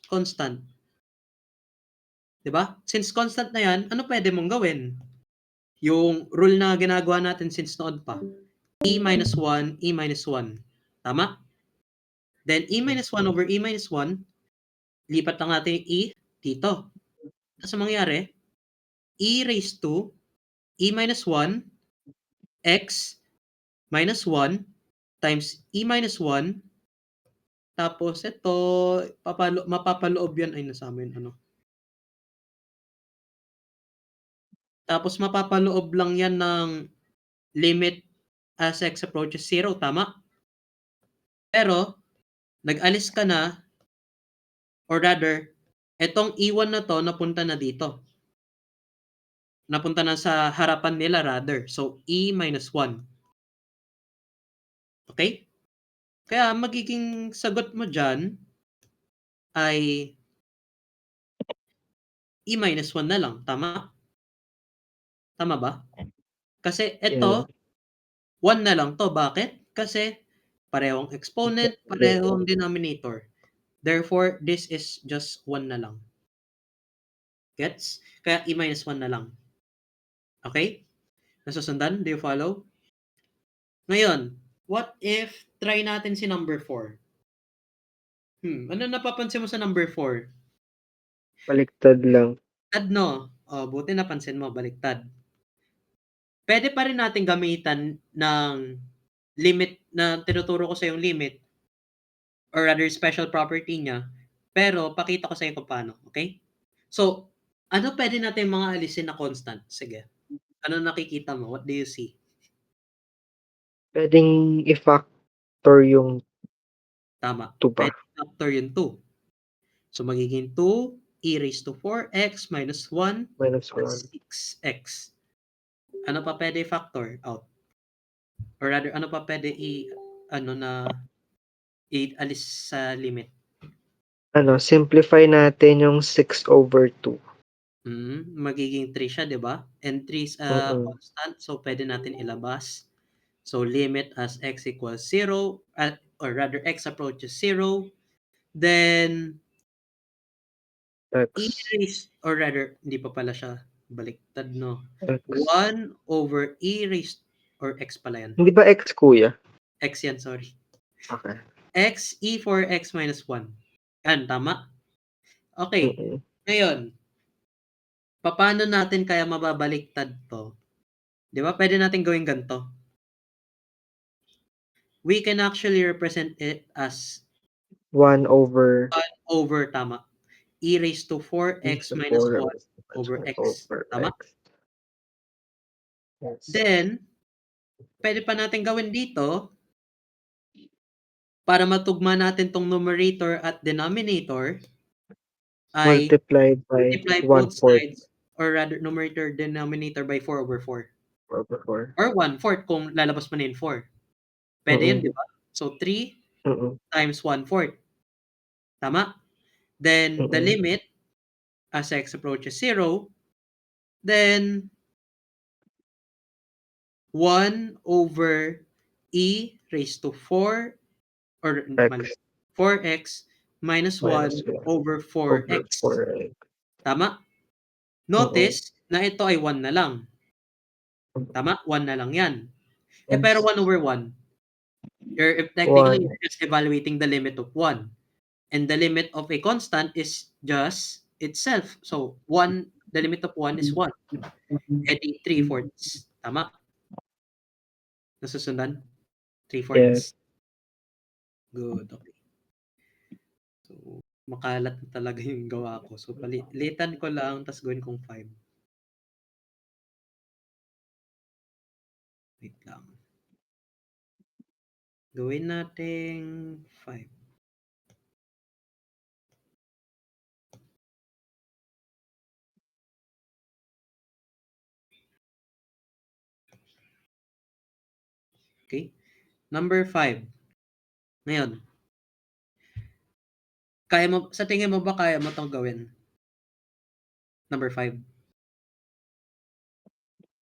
Constant. Di ba? Since constant na yan, ano pwede mong gawin? Yung rule na ginagawa natin since noon pa. E minus 1, E minus 1. Tama? Then, E minus 1 over E minus 1, lipat lang natin yung E dito. Tapos, ang mangyari, E raised to E minus 1 x minus 1 times E minus 1. Tapos, ito, mapapaloob yan. Ay, nasama yun, Tapos, mapapaloob lang yan ng limit as x approaches 0. Tama? Pero, nag-alis ka na, or rather, etong E1 na to, napunta na dito. Napunta na sa harapan nila rather. So, E minus 1. Okay? Kaya, magiging sagot mo dyan ay E minus 1 na lang. Tama? Tama ba? Kasi ito, 1 na lang to. Bakit? Kasi parehong exponent, parehong denominator. Therefore, this is just 1 na lang. Gets? Kaya E minus 1 na lang. Okay? Nasusundan? Do you follow? Ngayon, what if try natin si number 4? Ano napapansin mo sa number 4? Baliktad lang. No? Buti napansin mo, baliktad. Pwede pa rin natin gamitan ng limit na tinuturo ko sa yung limit or rather special property niya. Pero, pakita ko sa iyo kung paano. Okay? So, ano pwede natin mga alisin na constant? Sige. Ano nakikita mo? What do you see? Pwedeng i-factor yung Tama. 2 ba? Pwede factor yung 2. So, magiging 2 e raised to 4x minus 1 Minus plus 1. 6x. Ano pa pwede factor out? Or rather, ano pa pwede i-alis sa limit? Simplify natin yung 6 over 2. Magiging 3 siya, di ba? And 3 is constant, so pwede natin ilabas. So, limit as x equals 0, or rather, x approaches 0. Then, e X. raised, or rather, hindi pa pala siya baliktad, no? X. 1 over e raised, or x pala yan. Hindi ba X, kuya? X yan, sorry. Okay. X e for x minus 1. Yan, tama? Okay. Ngayon, paano natin kaya mababaliktad to? Di ba? Pwede natin gawin ganito. We can actually represent it as 1 over tama. E raised to 4x minus 1 over x. Tama? Yes. Then, pwede pa natin gawin dito, para matugma natin tong numerator at denominator, ay multiplied by multiply 1/4 both sides, or rather, numerator, denominator by 4 over 4. over 4. Or 1/4 kung lalabas mo na yung 4. Pwede yun, di ba? So, 3 times 1/4. Tama? Then, the limit, as x approaches 0, then 1 over e raised to 4 or mali, X 4x minus 1 minus 1 over over 4x. 4x. Tama? Notice na ito ay 1 na lang. Tama? 1 na lang yan. Pero 1 over 1, if technically 1. you're just evaluating the limit of 1. And the limit of a constant is just itself. So, 1, the limit of 1 is 1. E di 3/4. Tama? Nasusundan? 3/4. Yes. Good. Okay. So, makalat na talaga yung gawa ko. So, palitan ko lang, tapos gawin kong 5. Wait lang. Gawin nating 5. Okay? Number 5. Ngayon, sa tingin mo ba kaya mo itong gawin? Number 5.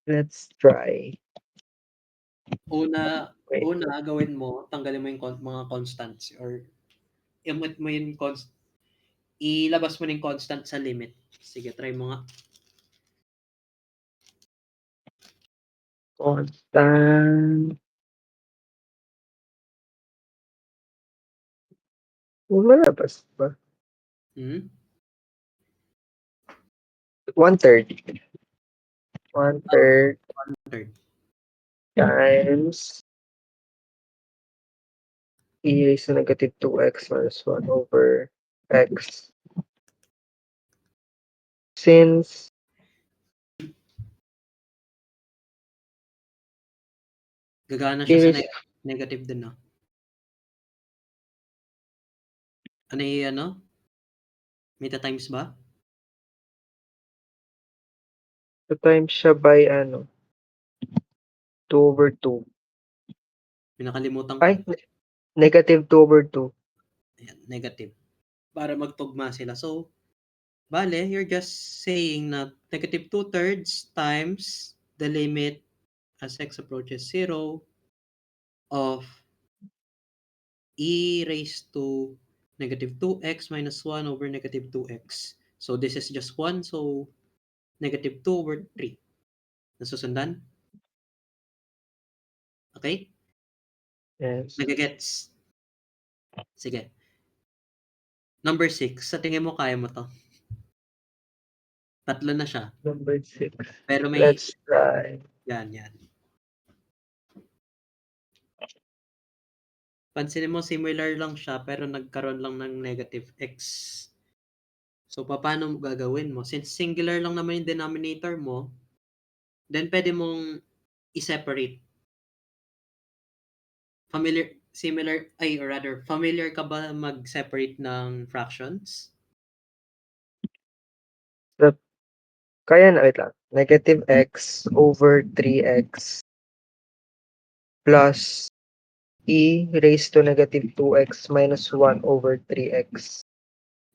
Let's try. Una, Wait. gawin mo, tanggalin mo yung mga constants or i-omit mo yung ilabas mo yung constant sa limit. Sige, try mo nga. Constant. Malabas ba? Hmm? 1/3. 1/3 Third. times e raised to negative 2x minus 1 over x. Since Gagana e siya sa raised negative din, no? Ano yung ano? Meta times ba? to times siya by 2 over 2. Pinakalimutan ko. Ay, negative 2 over 2. Ayan, negative. Para magtugma sila. So, bale, you're just saying na negative 2/3 times the limit as x approaches 0 of e raised to negative 2x minus 1 over negative 2x. So, this is just 1. So, negative 2 over 3. Nasusundan? Okay? Yes. Nagagets? Sige. Number 6. Sa tingin mo, kaya mo to? Tatlo na siya. Number 6. Pero may, Let's try. yan. Pansinin mo, similar lang siya, pero nagkaroon lang ng negative x. So, paano mo gagawin mo? Since singular lang naman yung denominator mo, then pwede mong i-separate. Familiar ka ba mag-separate ng fractions? Kaya na, wait lang. Negative x over 3x plus e raised to negative 2x minus 1 over 3x.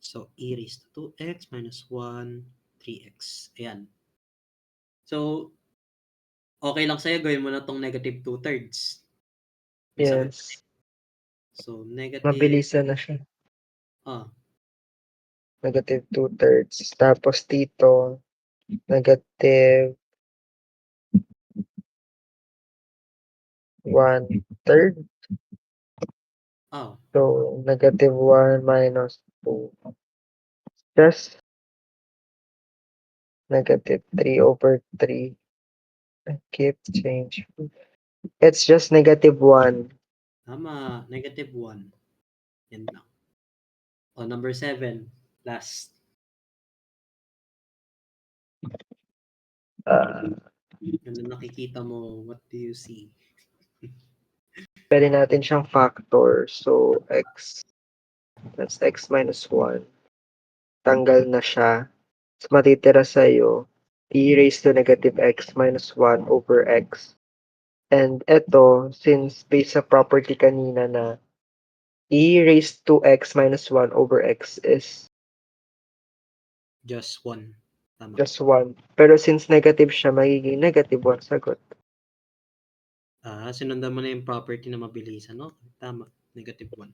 So, e raised to 2x minus 1, 3x. Ayan. So, okay lang sa'yo, gawin mo na tong negative 2/3. Yes. So, negative, Mabilisan na siya. ah, Negative 2/3. Tapos dito, negative 1/3. oh, So, negative 1 minus 2. Just negative 3 over 3. I keep change. It's just negative 1. tama, negative 1. Yan lang. Oh, number 7, last. Ano nakikita mo? What do you see? Pwede natin siyang factor. So, x. That's x minus 1. Tanggal na siya. So, matitira sa'yo, e raised to negative x minus 1 over x. And eto, since based sa property kanina na e raised to x minus 1 over x is Just 1. Tama. just 1. Pero since negative siya, magiging negative 1 sagot. Sinundan mo na yung property na mabilisan, no? Tama, -1.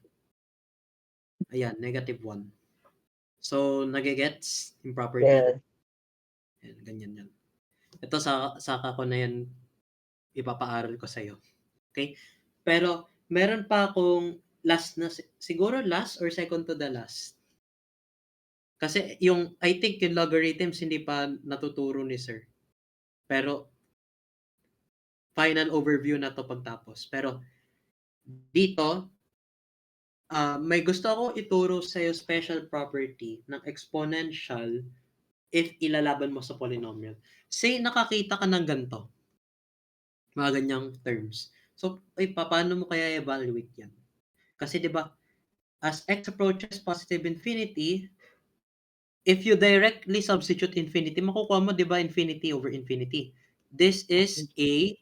Ayan, -1. So, nage-gets yung property? Yes. Ayan, ganyan yan. Ito saka ko na yan ipapaaral ko sa'yo. Okay? Pero, meron pa akong last na, siguro last or second to the last. Kasi I think yung logarithms hindi pa natuturo ni sir. Pero, final overview na to pagtapos. Pero, dito, may gusto ako ituro sa'yo special property ng exponential if ilalaban mo sa polynomial. Say, nakakita ka ng ganito. Mga ganyang terms. So, paano mo kaya evaluate yan? Kasi 'di ba, as x approaches positive infinity, if you directly substitute infinity, makukuha mo 'di ba infinity over infinity. This is a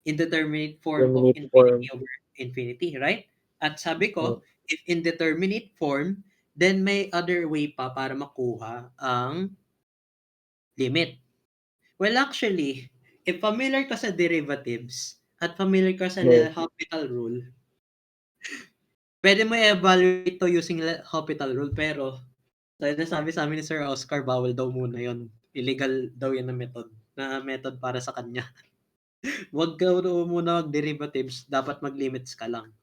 indeterminate form of Terminate infinity form. over infinity, right? At sabi Hmm. ko, if indeterminate form, then may other way pa para makuha ang limit. Well, actually, if familiar ka sa derivatives at familiar ka sa Yes. L'Hopital rule, pwede mo i-evaluate to using L'Hopital rule, pero sabi sa amin ni Sir Oscar, bawal daw muna yon. Illegal daw yan na method para sa kanya. Huwag ka muna mag-derivatives, dapat mag-limits ka lang.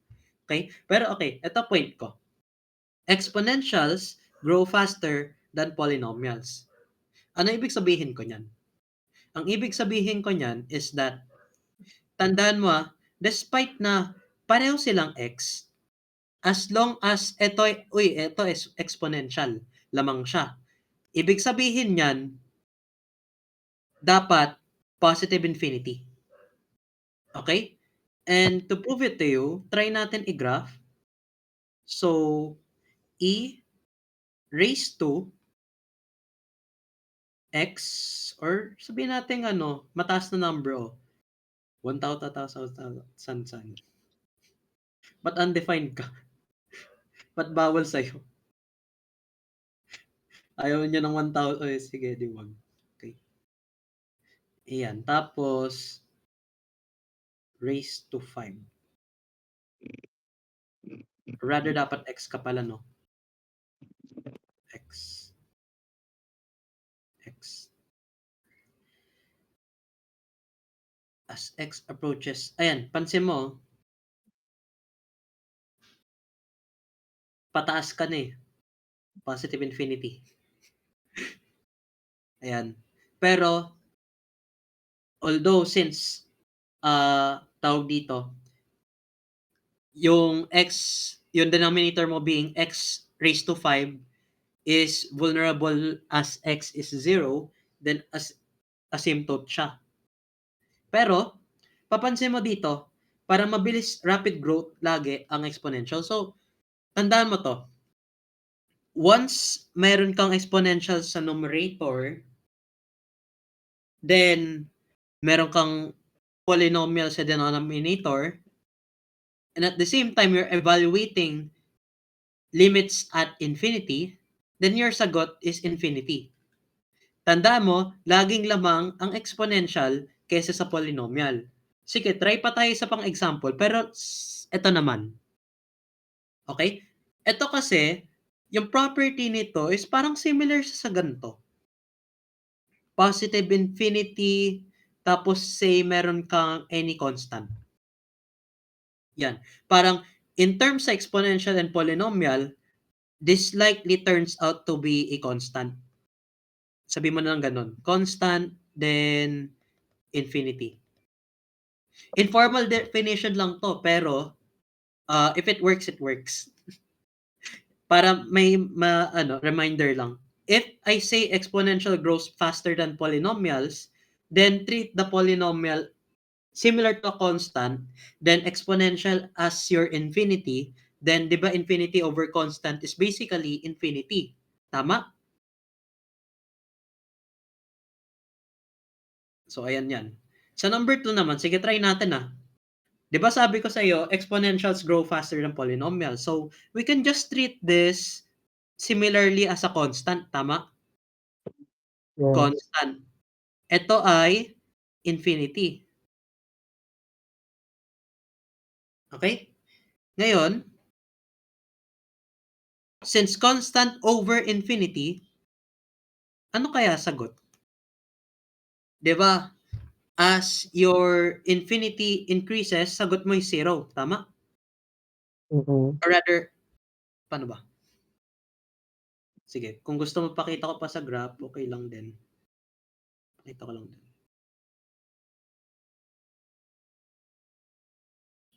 Okay? Pero okay, ito point ko. Exponentials grow faster than polynomials. Ano ibig sabihin ko niyan? Ang ibig sabihin ko niyan is that, tandaan mo despite na pareho silang x, as long as ito is exponential lamang siya. Ibig sabihin niyan, dapat positive infinity. Okay? And to prove it to you, try natin i-graph. So, e raised to x, or sabihin natin mataas na number 1,000. Ba't undefined ka? Ba't bawal sa'yo? Ayaw niya ng 1,000. Sige, di wag. Okay. Ayan. Tapos, raised to 5. Rather, dapat x ka pala, no? X. As x approaches, ayan, pansin mo, pataas ka na positive infinity. Ayan. Pero, although since, tawag dito, yung denominator mo being x raised to 5 is vulnerable as x is 0, then asymptote siya. Pero, papansin mo dito, para mabilis rapid growth lagi ang exponential. So, tandaan mo to. Once meron kang exponential sa numerator, then meron kang polynomial sa denominator, and at the same time, you're evaluating limits at infinity, then your sagot is infinity. Tandaan mo, laging lamang ang exponential kaysa sa polynomial. Sige, try pa tayo sa pang-example, pero ito naman. Okay? Ito kasi, yung property nito is parang similar sa ganito. Positive infinity, tapos say meron kang any constant. Yan. Parang, in terms sa exponential and polynomial, this likely turns out to be a constant. Sabi mo na lang ganun. Constant, then infinity. Informal definition lang to, pero if it works, it works. Para may reminder lang. If I say exponential grows faster than polynomials, then treat the polynomial similar to a constant, then exponential as your infinity, then 'di ba infinity over constant is basically infinity. Tama? So ayan 'yan. Sa number 2 naman, sige try natin 'Di ba sabi ko sa iyo, exponentials grow faster than polynomials. So, we can just treat this similarly as a constant, tama? Yes. Constant. Ito ay infinity. Okay? Ngayon, since constant over infinity, ano kaya sagot? 'Di ba? As your infinity increases, sagot mo 0, tama? Mm. Or rather, paano ba? Sige, kung gusto mo pakita ko pa sa graph, okay lang din. Pakita ko lang din.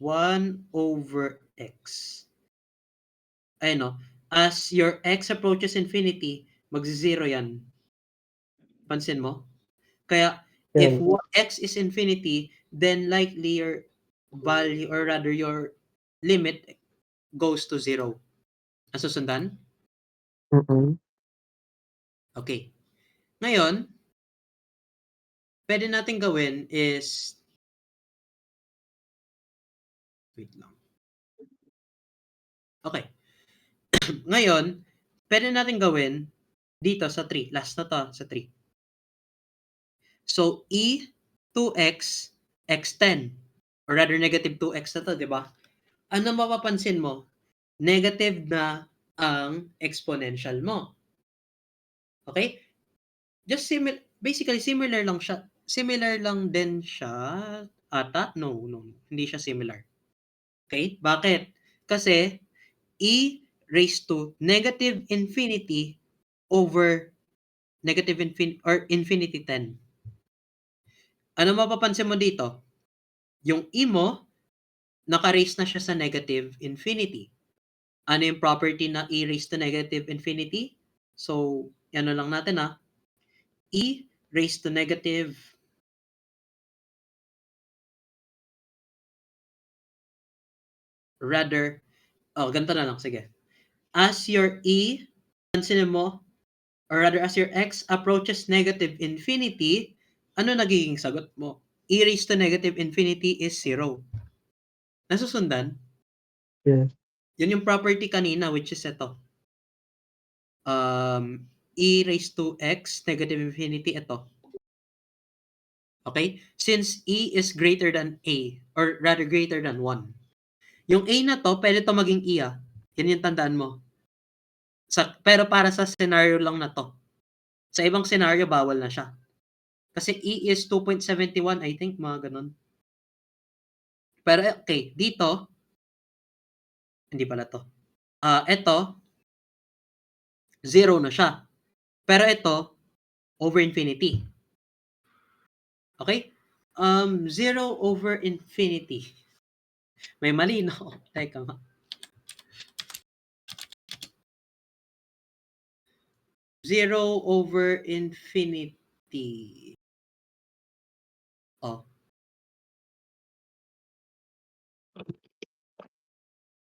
1 over x. Ayun, no? As your x approaches infinity, magzi-0 yan. Pansin mo? Kaya, if Yan. x is infinity, then likely your value, or rather your limit, goes to 0. Nasusundan? Mm. Okay. Ngayon, pwede natin gawin is, wait lang. Okay. Ngayon, pwede natin gawin dito sa 3. Last na to, sa 3. So, e 2x, x10. Or rather, negative 2x na to, di ba? Ano mapapansin mo? Negative na ang exponential mo. Okay? Just basically, similar lang siya. Similar lang din siya ata. No. Hindi siya similar. Okay? Bakit? Kasi, e raised to negative infinity over negative infinity or infinity 10. Ano mapapansin mo dito? Yung e mo, naka-raise na siya sa negative infinity. Ano yung property na e raised to negative infinity? So, ano lang natin e raised to negative rather, ganito na lang, sige. As your e, pansin mo, or rather as your x approaches negative infinity, ano nagiging sagot mo? E raised to negative infinity is 0. Nasusundan? Yes. Yun yung property kanina, which is ito. E raised to x, negative infinity, ito. Okay? Since e is greater than a, or rather greater than 1. Yung a na to, pwede to maging e Yan yung tandaan mo. Pero para sa scenario lang na to. Sa ibang scenario, bawal na siya. Kasi e is 2.71, I think, mga ganun. Pero okay, dito, hindi pala to. Ito, 0 na siya. Pero ito, over infinity. Okay? 0 over infinity. May mali, no? Teka nga. 0 over infinity. Oh.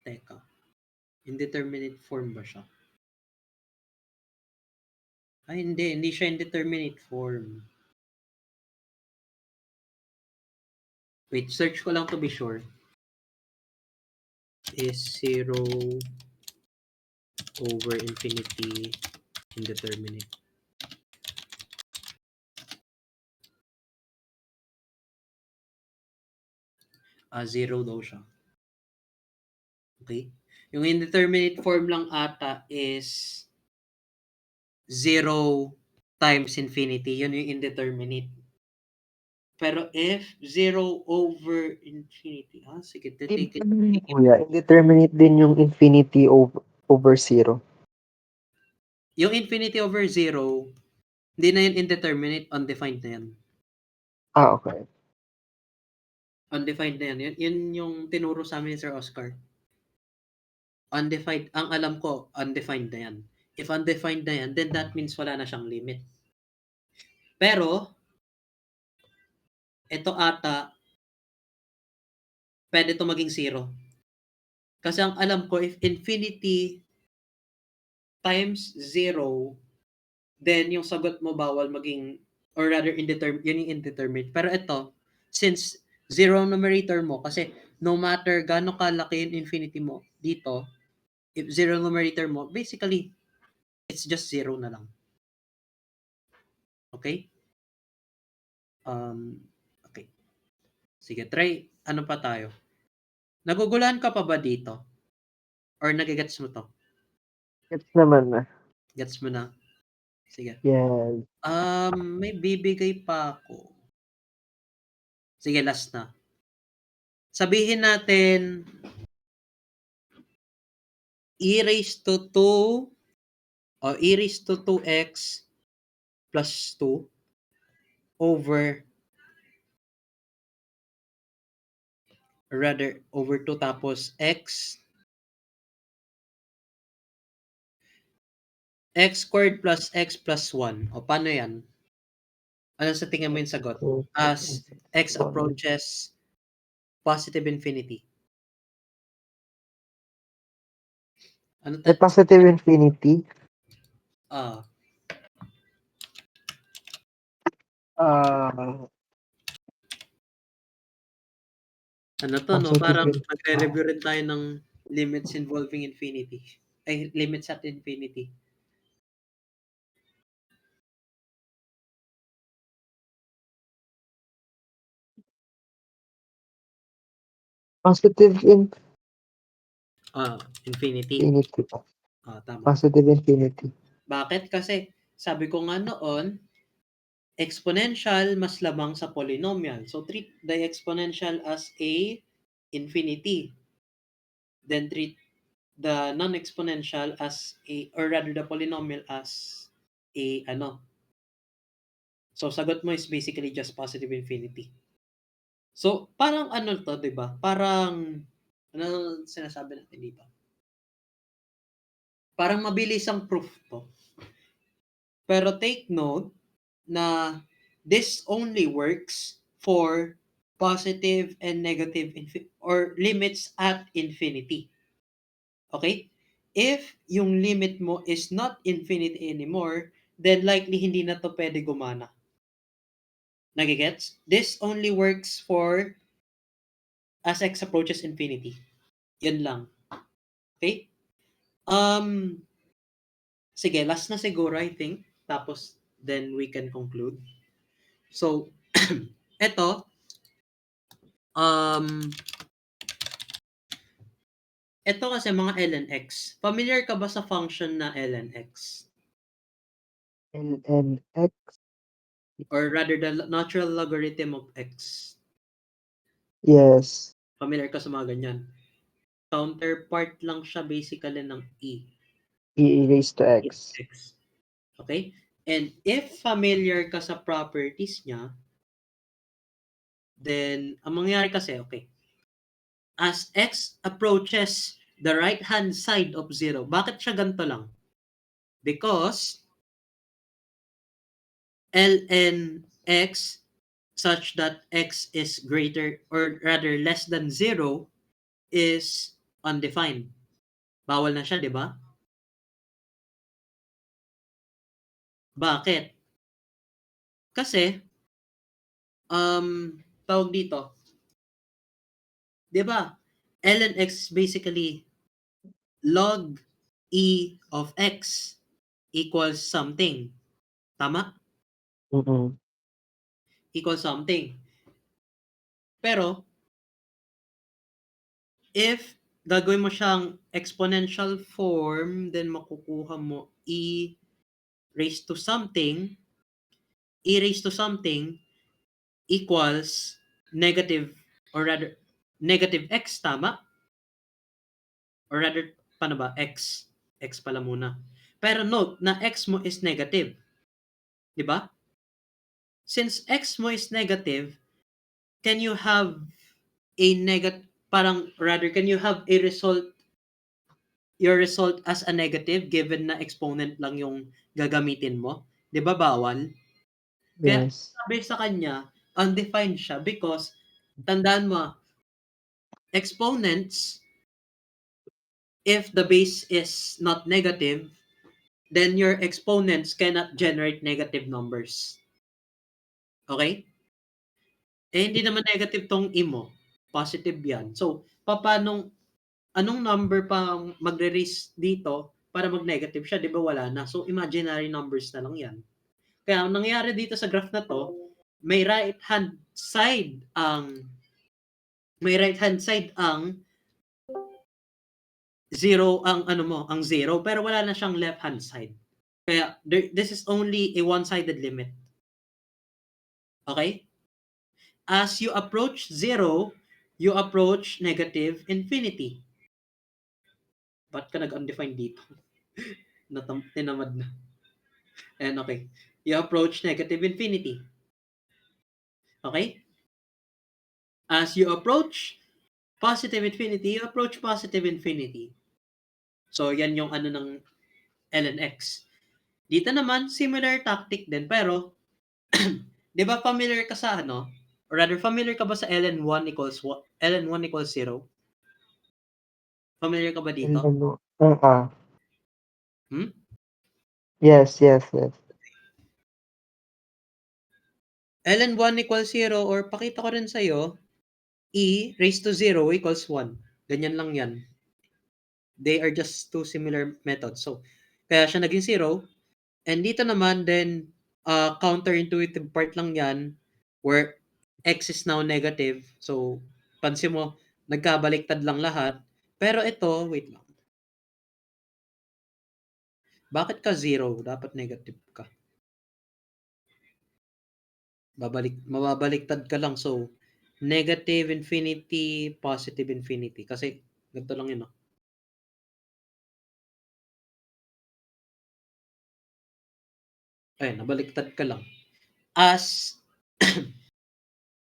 Teka. Indeterminate form ba siya? Ay, hindi. Hindi siya indeterminate form. Wait, search ko lang to be sure. Is 0 over infinity indeterminate? 0 daw siya. Okay? Yung indeterminate form lang ata is 0 times infinity. Yun yung indeterminate. Pero if 0 over infinity, sige, take it. Kuya, indeterminate din yung infinity over 0. Yung infinity over 0, hindi na yun indeterminate, undefined na yan. Okay. Undefined na yan. Yun yung tinuro sa amin ni Sir Oscar. Undefined, ang alam ko, undefined na yan. If undefined na yan, then that means wala na siyang limit. Pero, ito ata, pwede to maging 0. Kasi ang alam ko, if infinity times 0, then yung sagot mo bawal maging, or rather indeterminate, yun yung indeterminate. Pero ito, since 0 ang numerator mo, kasi no matter gaano kalaki yung infinity mo dito, if 0 numerator mo, basically, it's just 0 na lang. Okay? Okay. Sige, try, ano pa tayo? Naguguluhan ka pa ba dito? Or nagigets mo to? Gets naman na. Gets mo na? Sige. Yes. May bibigay pa ako. Sige, last na. Sabihin natin e raised to 2 o e raised to 2x plus 2 over over 2 tapos x squared plus x plus 1. O paano yan? Ano sa tingin mo yung sagot? As x approaches positive infinity. Ano May positive infinity. Ah, ano to, no? Positive Parang infinity. magre-review rin tayo ng limits involving infinity. Ay, limits at infinity. Positive Infinity. infinity. Tama. Positive infinity. Bakit? Kasi sabi ko nga noon, exponential mas lamang sa polynomial. So treat the exponential as a infinity. Then treat the non-exponential as a, or rather the polynomial as a ano. So sagot mo is basically just positive infinity. So parang ano to, 'di ba? Parang ano sinasabi natin dito? Parang mabilis ang proof to. Pero take note na this only works for positive and negative or limits at infinity. Okay? If yung limit mo is not infinity anymore, then likely hindi na to pwede gumana. Nagigets? This only works for as x approaches infinity. Yun lang. Okay? Sige, last na siguro, I think. Tapos, then we can conclude. So, eto, ito kasi mga ln x. Familiar ka ba sa function na ln x? ln x. Or rather, the natural logarithm of x. Yes. Familiar ka sa mga ganyan. Counterpart lang siya basically ng e. E raised to x. Okay? And if familiar ka sa properties niya, then, ang mangyayari kasi, okay, as x approaches the right-hand side of 0, bakit siya ganito lang? Because ln x such that x is greater or rather less than 0 is undefined. Bawal na siya, di ba? Bakit? Kasi, tawag dito, di ba? ln x basically log e of x equals something. Tama? Equals something. Pero, if gagawin mo siyang exponential form, then makukuha mo e raised to something equals negative or rather negative x, tama? Or rather, paano ba? X pala muna. Pero note na x mo is negative. Di ba? Since x mo is negative, can you have a can you have a your result as a negative given na exponent lang yung gagamitin mo? Di ba bawal? Kaya Yes. sabi sa kanya, undefined siya because tandaan mo, exponents, if the base is not negative, then your exponents cannot generate negative numbers. Okay? Hindi naman negative tong e mo. Positive yan. So, anong number pa magre-raise dito para mag-negative siya? Di ba wala na? So, imaginary numbers na lang yan. Kaya, ang nangyari dito sa graph na to, may right hand side ang 0 ang ano mo, ang 0, pero wala na siyang left-hand side. Kaya this is only a one-sided limit. Okay? As you approach 0, you approach negative infinity. Ba't ka nag-undefined dito? Tinamad na. And okay. You approach negative infinity. Okay? As you approach positive infinity, you approach positive infinity. So, yan yung ano ng ln x. Dito naman, similar tactic din, pero, di ba familiar ka sa ano? Or rather, familiar ka ba sa ln1 equals 0? Familiar ka ba dito? Hmm? Yes. ln1 equals 0, or pakita ko rin sa'yo, e raised to 0 equals 1. Ganyan lang yan. They are just two similar methods. So, kaya siya naging 0. And dito naman, then, counterintuitive part lang yan, where x is now negative. So, pansin mo, nagkabaliktad lang lahat. Pero ito, wait lang. Bakit ka 0? Dapat negative ka. Mababaliktad ka lang. So, negative infinity, positive infinity. Kasi, ganito lang yun. Ayun, nabaliktad ka lang. As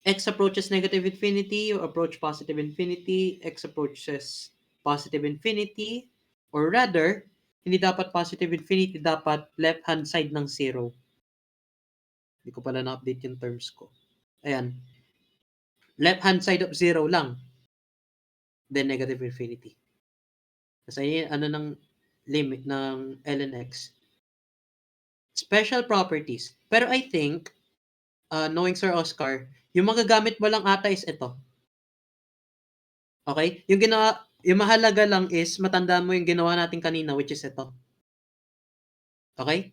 x approaches negative infinity, you approach positive infinity. X approaches positive infinity. Or rather, hindi dapat positive infinity, dapat left-hand side ng 0. Hindi ko pala na-update yung terms ko. Ayan. Left-hand side of 0 lang. Then negative infinity. Kasi ano ng limit ng ln x. Special properties. Pero I think, knowing Sir Oscar, yung magagamit mo lang ata is ito. Okay? Yung mahalaga lang is matandaan mo yung ginawa natin kanina, which is ito. Okay?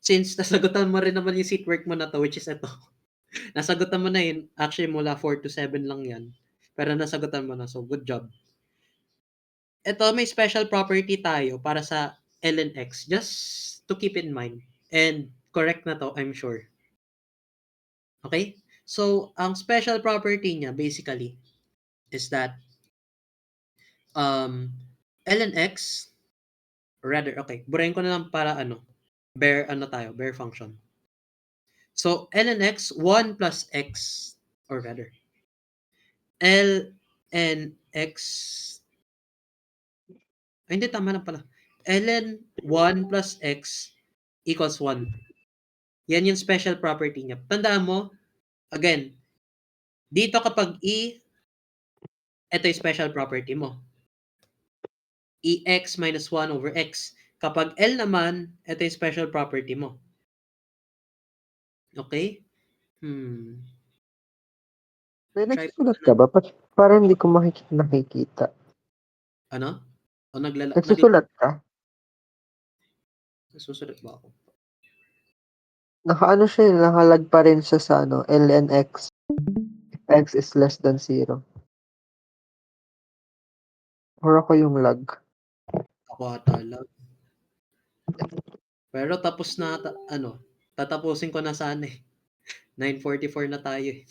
Since nasagutan mo rin naman yung seat work mo na to, which is ito. Nasagutan mo na yun. Actually, mula 4 to 7 lang yan. Pero nasagutan mo na. So, good job. Ito, may special property tayo para sa ln x. Just to keep in mind. And correct na to, I'm sure. Okay? So, ang special property niya, basically, is that ln x, rather, okay, burahin ko na lang para bare function. So, ln x, 1 plus x, or rather, ln x, ay, hindi, tama na pala. ln 1 plus x equals 1. Yan yung special property niya. Tandaan mo, again, dito kapag ito yung special property mo. Ex minus 1 over x. Kapag L naman, ito yung special property mo. Okay? May nagsusulat ka ba? Parang hindi ko nakikita. Ano? O Nagsusulat ka? Nagsusulat ba ako? Nakaano siya, nakalag pa rin siya sa ln x. X is less than 0. Or ako yung lag. Ako ata lang. Pero tapos na, tatapusin ko na sana eh. 9:44 na tayo eh.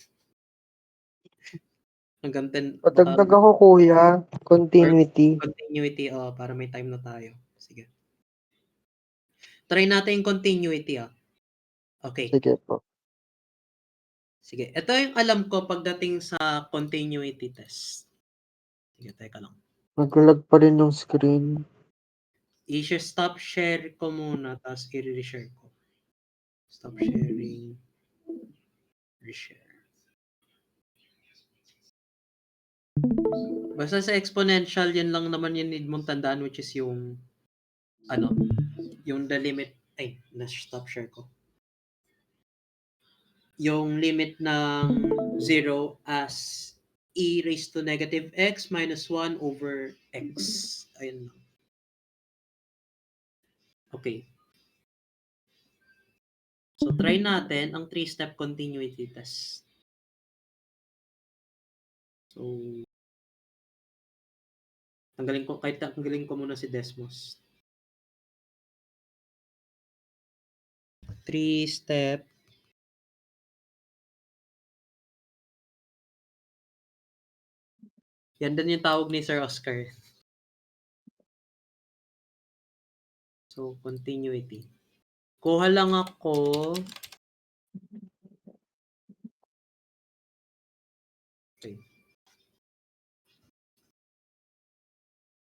Hanggang 10. Patagdag ako, kuya. Continuity. Continuity, para may time na tayo. Sige. Try natin yung continuity, Okay. Sige po. Sige. Ito yung alam ko pagdating sa continuity test. Sige, teka lang. Naglag pa rin yung screen. I-stop share ko muna, tapos i-reshare ko. Stop sharing. Reshare. Basta sa exponential, yan lang naman yung need mong tandaan, which is yung yung the limit, na-stop share ko. Yung limit ng 0 as e raised to negative x minus 1 over x. Ayun lang. Okay. So, try natin ang 3-step continuity test. So, Tanggalin ko muna si Desmos. 3-step yan din yung tawag ni Sir Oscar. So, continuity. Kuha lang ako. Okay.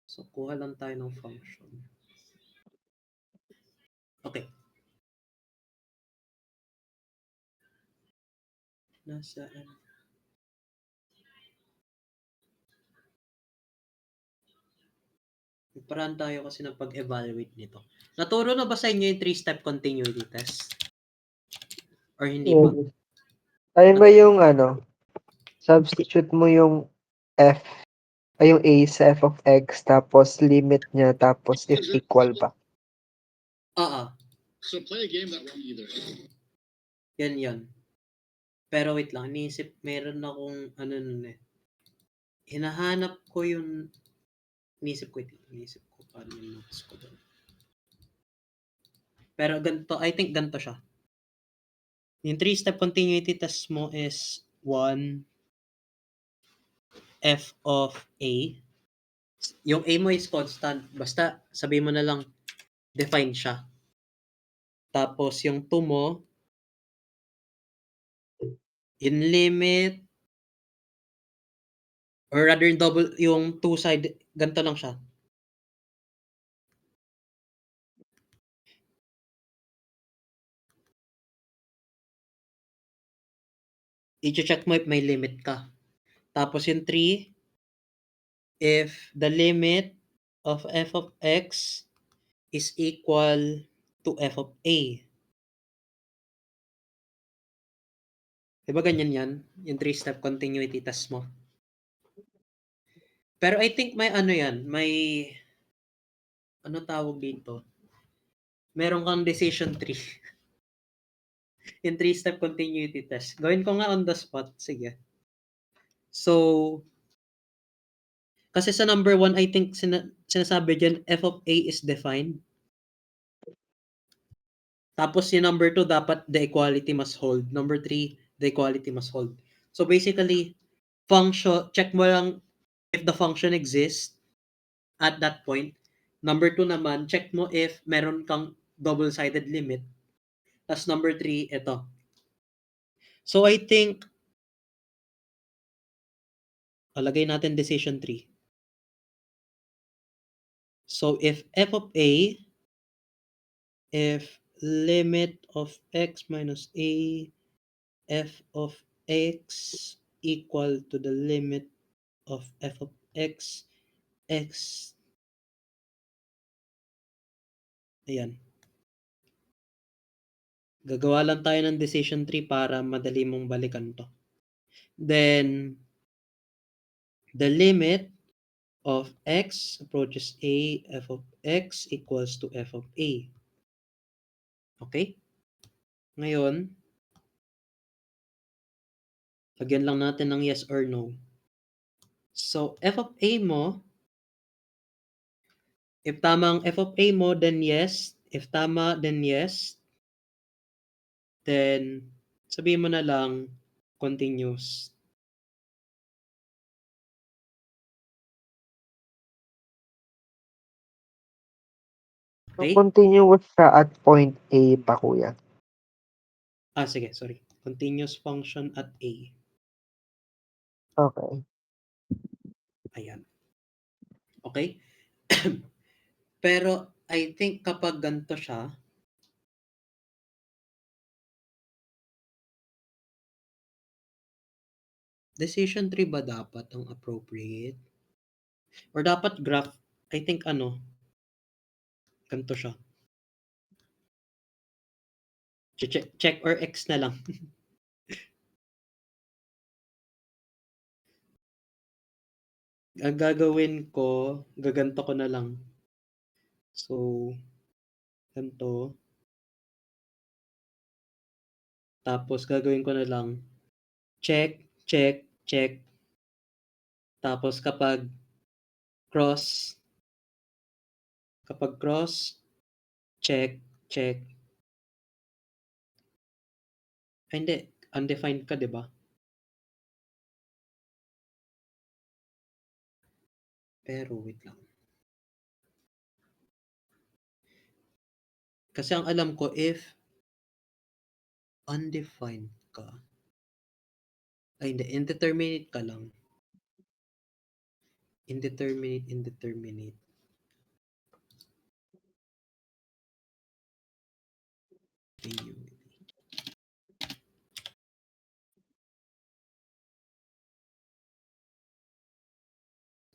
So, kuha lang tayo ng function. Okay. Nasaan? Paraan tayo kasi ng pag-evaluate nito. Naturo na ba sa inyo yung 3-step continuity test? Or hindi pa? Ayun ba yung substitute mo yung f, ay yung a sa f of x, tapos limit niya, tapos if equal ba? Oo. So play a game that won't either. Yan. Pero wait lang, meron akong nun eh. Hinahanap ko yung iniisip ko paano yung notes ko doon. Pero ganito, I think ganito siya. Yung 3-step continuity test mo is 1 f of a. Yung a mo is constant. Basta sabihin mo na lang define siya. Tapos yung 2 mo, in limit, or rather yung two side, ganito lang siya. I-check mo if may limit ka. Tapos yung 3, if the limit of f of x is equal to f of a. Diba ganyan yan? Yung 3-step continuity test mo. Pero I think may ano tawag dito? Meron kang decision tree. Yung 3-step continuity test. Gawin ko nga on the spot. Sige. So, kasi sa number 1, I think sinasabi dyan, f of a is defined. Tapos yung number 2, dapat the equality must hold. Number 3, the equality must hold. So basically, check mo lang if the function exists at that point. Number 2 naman, check mo if meron kang double-sided limit. Tapos number 3, ito. So I think, lagay natin decision tree. So if f of a, if limit of x minus a, f of x equal to the limit of f of x, ayan. Gagawa lang tayo ng decision tree para madali mong balikan to. Then, the limit of x approaches a, f of x equals to f of a. Okay? Ngayon, lagyan lang natin ng yes or no. So, f of a mo, if tama ang f of a mo, then yes. If tama, then yes. Then, sabihin mo na lang, continuous. So, Okay? continuous siya at point A pa, kuya. Sige, sorry. Continuous function at a. Okay. Ayan. Okay? Pero, I think kapag ganito siya, decision tree ba dapat ang appropriate? Or dapat graph? I think ganito siya. Check or X na lang. Ang gagawin ko, gaganto ko na lang. So, ganito. Tapos, gagawin ko na lang, check. Tapos, kapag cross, kapag cross, check, check. Ay, hindi. Undefined ka, di ba? Pero, wait lang. Kasi ang alam ko, if undefined ka, ay, hindi. Indeterminate ka lang. Indeterminate.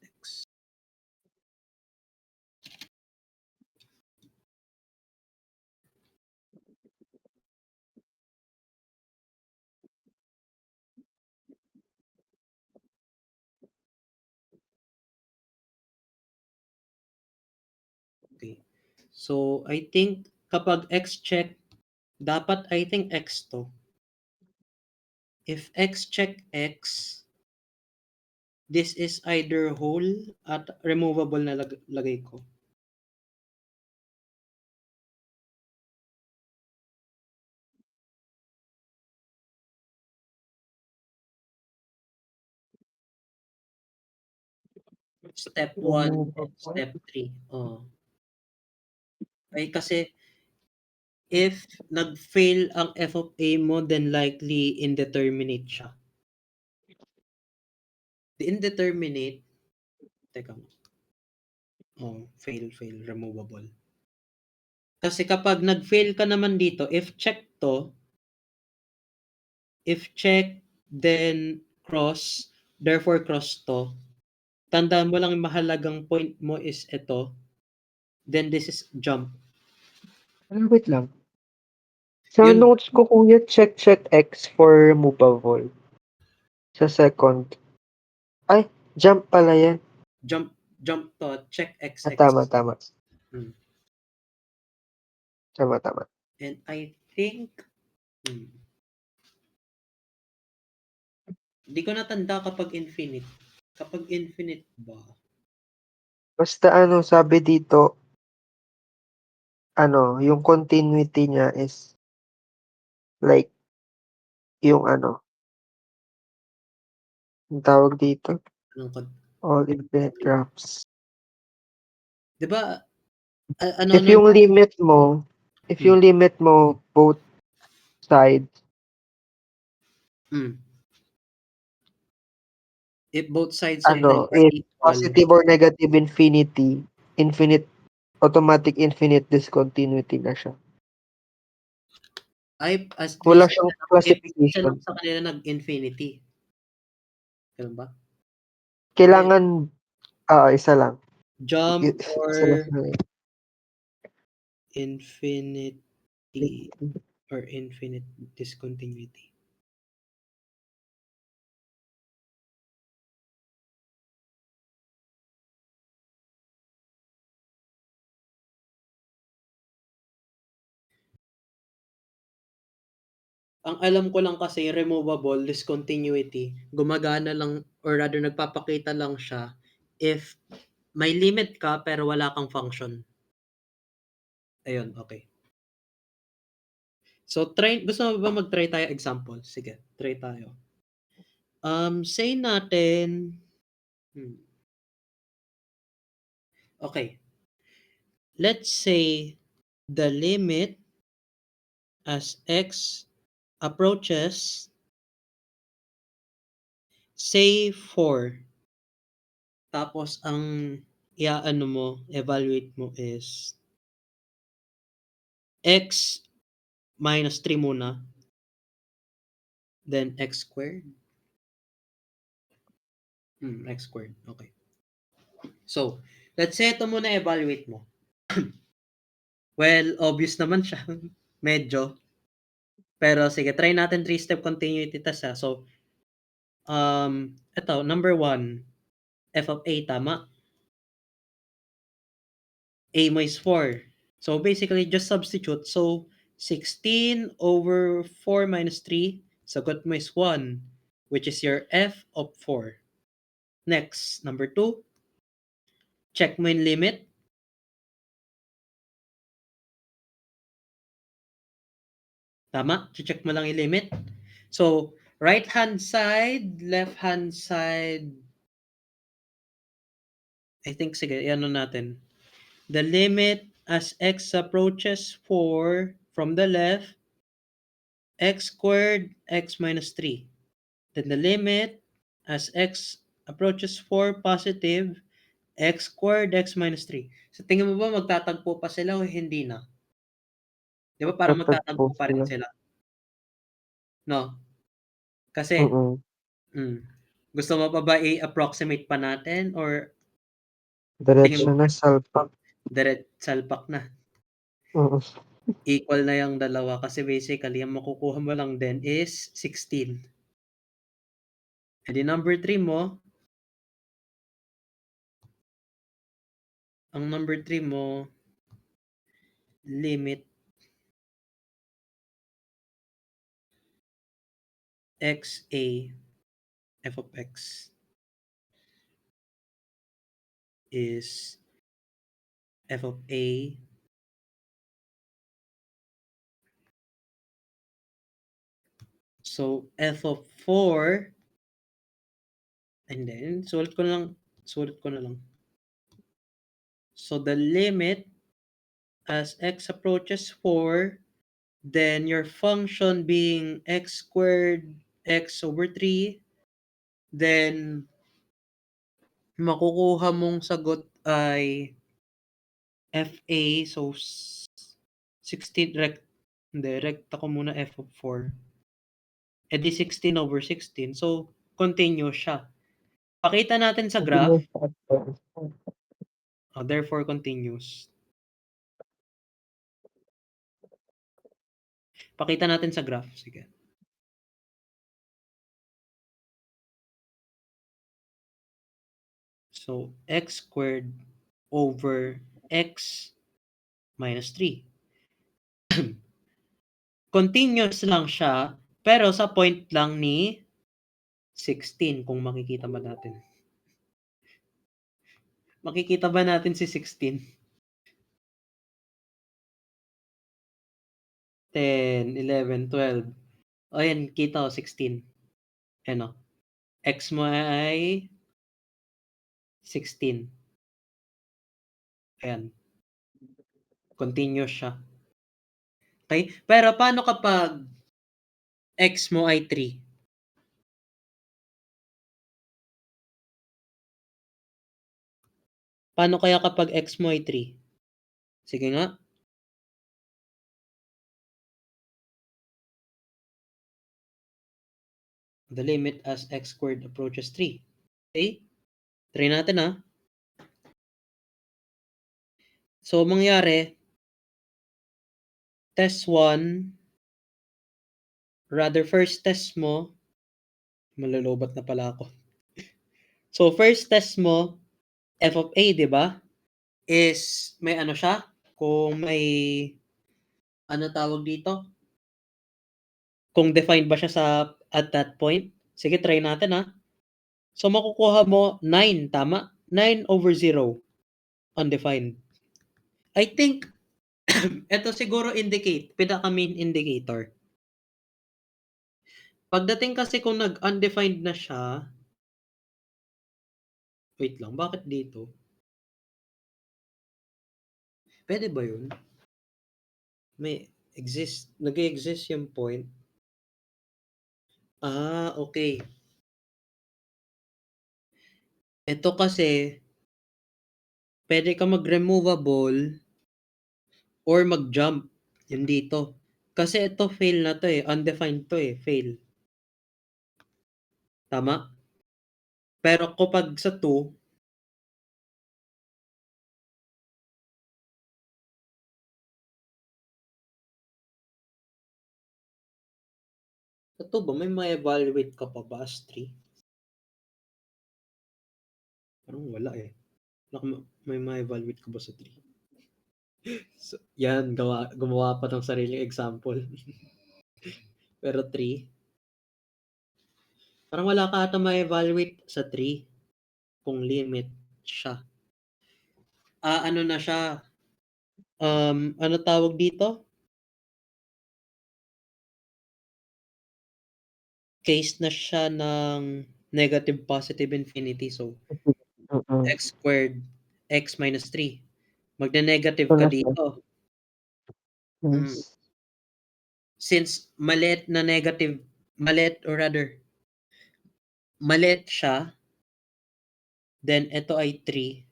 X. Okay. So, I think kapag X check, dapat I think X to. If X check X, this is either whole at removable na lagay ko. Step 1 and step 3. Oh. Ay, kasi if nag-fail ang f of a mo, then likely indeterminate siya. The indeterminate, teka mo. Oh, fail, removable. Kasi kapag nag-fail ka naman dito, if check, then cross, therefore cross to, tandaan mo lang yung mahalagang point mo is ito, then this is jump. Wait lang. Sa Yun. notes ko, kuya, check X for removable. Sa second. Ay, jump pala yan. Jump to, check X. Tama. Hmm. Tama. And I think, di ko natanda kapag infinite. Kapag infinite ba? Basta sabi dito, yung continuity niya is like, yung yung tawag dito, all infinite graphs. Di ba? If yung limit mo, both sides, if both sides are if positive or negative infinity, automatic infinite discontinuity na siya. ay, as Wala least, siyang isa classification. lang sa kanila nag-infinity. Ganun ba? Kailangan, isa lang. Jump Isa lang or sila. infinity or infinite discontinuity. Ang alam ko lang kasi removable discontinuity, gumagana lang or rather nagpapakita lang siya if may limit ka pero wala kang function. Ayun, okay. So gusto mo ba mag-try tayo example? Sige, try tayo. Say natin okay. Let's say the limit as x approaches, say 4. Tapos ang evaluate mo is x minus 3 muna. Then x squared. X squared. Okay. So, let's say ito muna evaluate mo. Well, obvious naman siya. Medyo. Pero sige, try natin 3-step continuity test ha. So, ito, number 1, f of a, tama? A mo is 4. So, basically, just substitute. So, 16 over 4 minus 3, sagot mo is 1, which is your f of 4. Next, number 2, check mo yung limit. Tama? Check mo lang yung limit. So, right-hand side, left-hand side, I think, sige, ano natin. The limit as x approaches 4 from the left, x squared, x minus 3. Then the limit as x approaches 4 positive, x squared, x minus 3. So, tingin mo ba magtatagpo pa sila o hindi na? Di ba parang Tatagpo magtatagpo pa rin sila. sila? No? Kasi, gusto mo pa ba i-approximate pa natin or Diretso na salpak. salpak na? Mm. Equal na yung dalawa kasi basically ang makukuha mo lang din is 16. E di number 3 mo, ang number 3 mo, limit xa f of x is f of a so f of 4 and then sulit ko na lang. So the limit as x approaches 4, then your function being x squared x over 3, then makukuha mong sagot ay FA, so 16 recta ko muna f of 4. E di 16 over 16. So, continuous siya. Pakita natin sa graph. Therefore, continuous. Pakita natin sa graph. Sige. So, x squared over x minus 3. Continuous lang siya, pero sa point lang ni 16, kung makikita ba natin. Makikita ba natin si 16? 10, 11, 12. O yan, kita ko, 16. Ano? X mo ay 16. Ayan. Continuous siya. Okay? Pero paano kapag x mo ay 3? Paano kaya kapag x mo ay 3? Sige nga. The limit as x squared approaches 3. Okay? Try natin ha. So, mangyari, test 1, first test mo, malulubat na pala ako. So, first test mo, f of a, di ba? Is, may ano siya? Kung may, ano tawag dito? Kung defined ba siya sa, at that point? Sige, try natin ha. So, makukuha mo 9, tama? 9 over 0, undefined. I think, ito siguro pinaka-main indicator. Pagdating kasi kung nag-undefined na siya, wait lang, bakit dito? Pwede ba yun? Nag-exist yung point. Okay. Ito kasi, pwede ka mag-removable or mag-jump. Yun dito. Kasi ito fail na to eh. Undefined to eh. Fail. Tama? Pero kapag sa 2, sa 2 ba may ma-evaluate ka pa ba as 3? Parang wala eh. May ma-evaluate ka ba sa 3? So, yan, gumawa pa ng sariling example. Pero 3, parang wala ka ata ma-evaluate sa 3 kung limit siya. ano na siya, ano tawag dito? Case na siya ng negative positive infinity. So, x squared, x minus 3. Magne-negative Ito ka na siya. dito. Yes. Since maliit na negative, maliit or rather, maliit siya, then ito ay 3.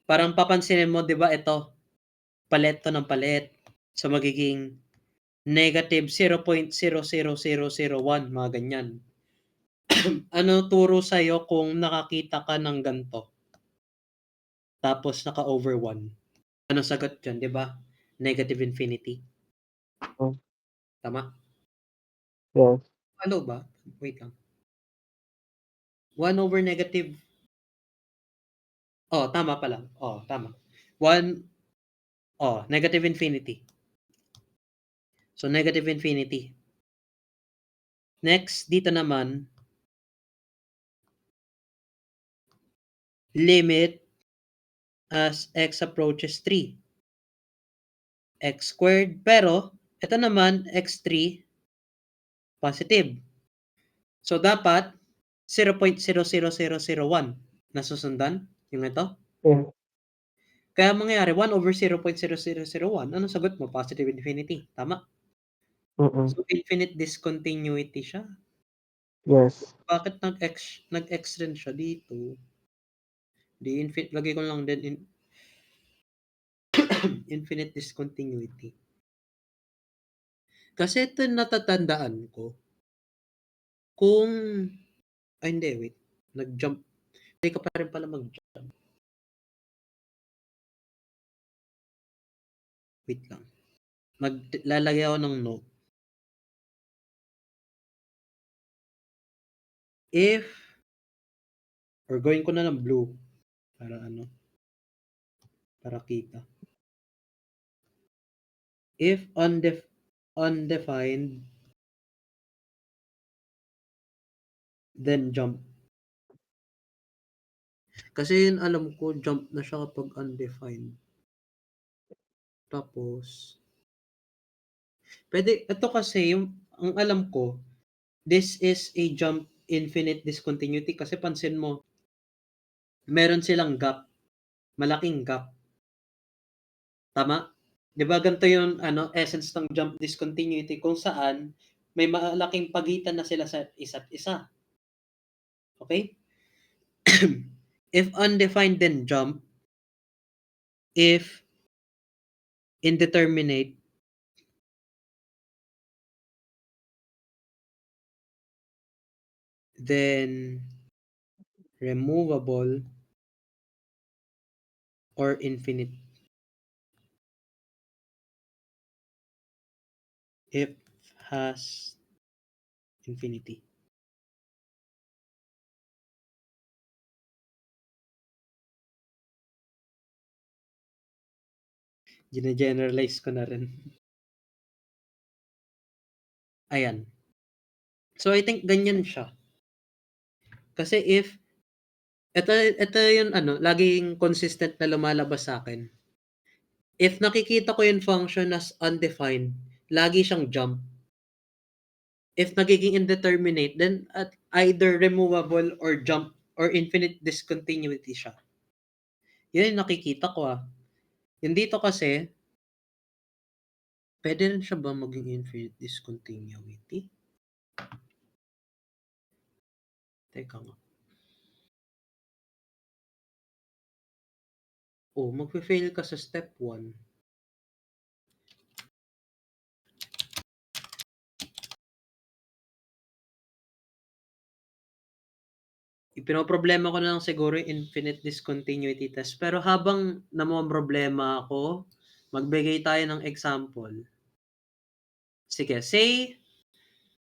Parang papansinin mo, di ba, ito, palit to ng palit. So, magiging negative 0.00001, mga ganyan. Ano turo sa'yo kung nakakita ka ng ganito? Tapos naka-over 1. Ano sagot dyan, di ba? Negative infinity. Oh. Tama? Yes. Ano ba? Wait lang. 1 over negative. Oh, tama pala. Oh, tama. 1, negative infinity. So, negative infinity. Next, dito naman, limit as x approaches 3. X squared. Pero, ito naman, x3, positive. So, dapat, 0.00001. Nasusundan? Yung ito? Yeah. Kaya mangyayari, 1 over 0.0001. Anong sagot mo? Positive infinity. Tama? So, infinite discontinuity siya. Yes. Bakit nag-x rin siya dito? Lagay ko lang din infinite discontinuity. Kasi ito natatandaan ko. Kung, hindi, wait. Nag-jump. Hindi ka pa rin pala mag-jump. Wait lang. Lalagay ako ng note. If, or gawin ko na ng blue. Para kita. If undefined, then jump. Kasi yun alam ko, jump na siya kapag undefined. Tapos, pwede, ito kasi, ang alam ko, this is a jump infinite discontinuity kasi pansin mo, meron silang gap. Malaking gap. Tama? Di ba ganito yung essence ng jump discontinuity kung saan may malaking pagitan na sila sa isa't isa. Okay? If undefined, then jump. If indeterminate, then removable or infinite. If has infinity. Gine-generalize ko na rin. Ayan. So, I think ganyan siya. Kasi if, ito yung laging consistent na lumalabas sa akin. If nakikita ko yung function as undefined, lagi siyang jump. If nagiging indeterminate, then at either removable or jump or infinite discontinuity siya. Yan yung nakikita ko Yung dito kasi, pwede rin siya ba maging infinite discontinuity? Teka nga. Magpe-fail ka sa step 1. Ipinoproblema ko na lang siguro yung infinite discontinuity test. Pero habang namomroblema ako, magbigay tayo ng example. Sige, say,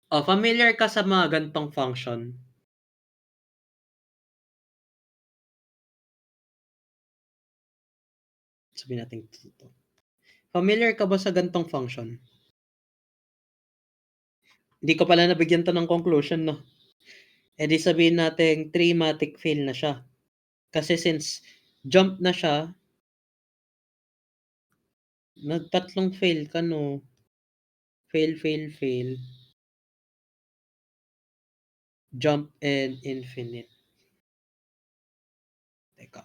familiar ka sa mga gantong function. Sabihin natin dito. Familiar ka ba sa gantong function? Hindi ko pala nabigyan to ng conclusion, no? E di sabihin natin, trimatic fail na siya. Kasi since Jump na siya. Nagtatlong fail ka, no? Fail, fail, fail. Jump and infinite. Teka.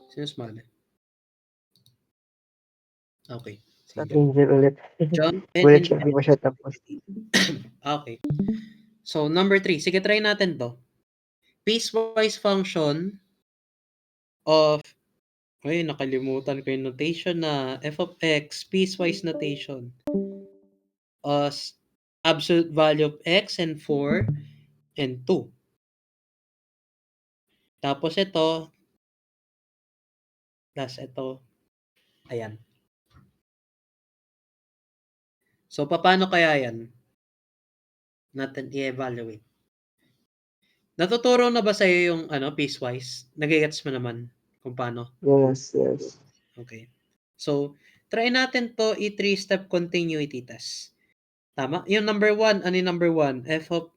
Sino sumali? Okay. Sa Sige. Angel ulit. Jump and Ulit siya, hindi infinite. pa siya tapos. Okay. So, number 3. Sige, try natin to. Piecewise function of... Ay, nakalimutan ko yung notation na f of x, piecewise notation. As absolute value of x and 4 and 2. Tapos ito, plus ito, ayan. So, paano kaya yan? Natin i-evaluate. Natuturo na ba sa'yo yung piecewise? Nagigets mo naman kung paano? Yes, yes. Okay. So, try natin to i-3-step continuity test. Tama? Yung number 1, ano yung number 1? F of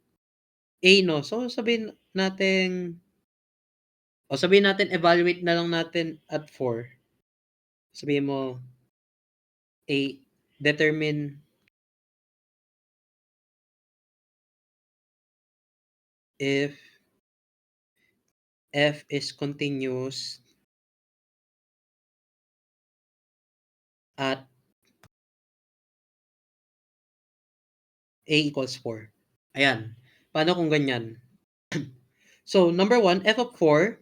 A, no? So, sabihin natin evaluate na lang natin at 4. Sabihin mo, A, determine if F is continuous at A equals 4. Ayan. Paano kung ganyan? So, number 1, F of 4.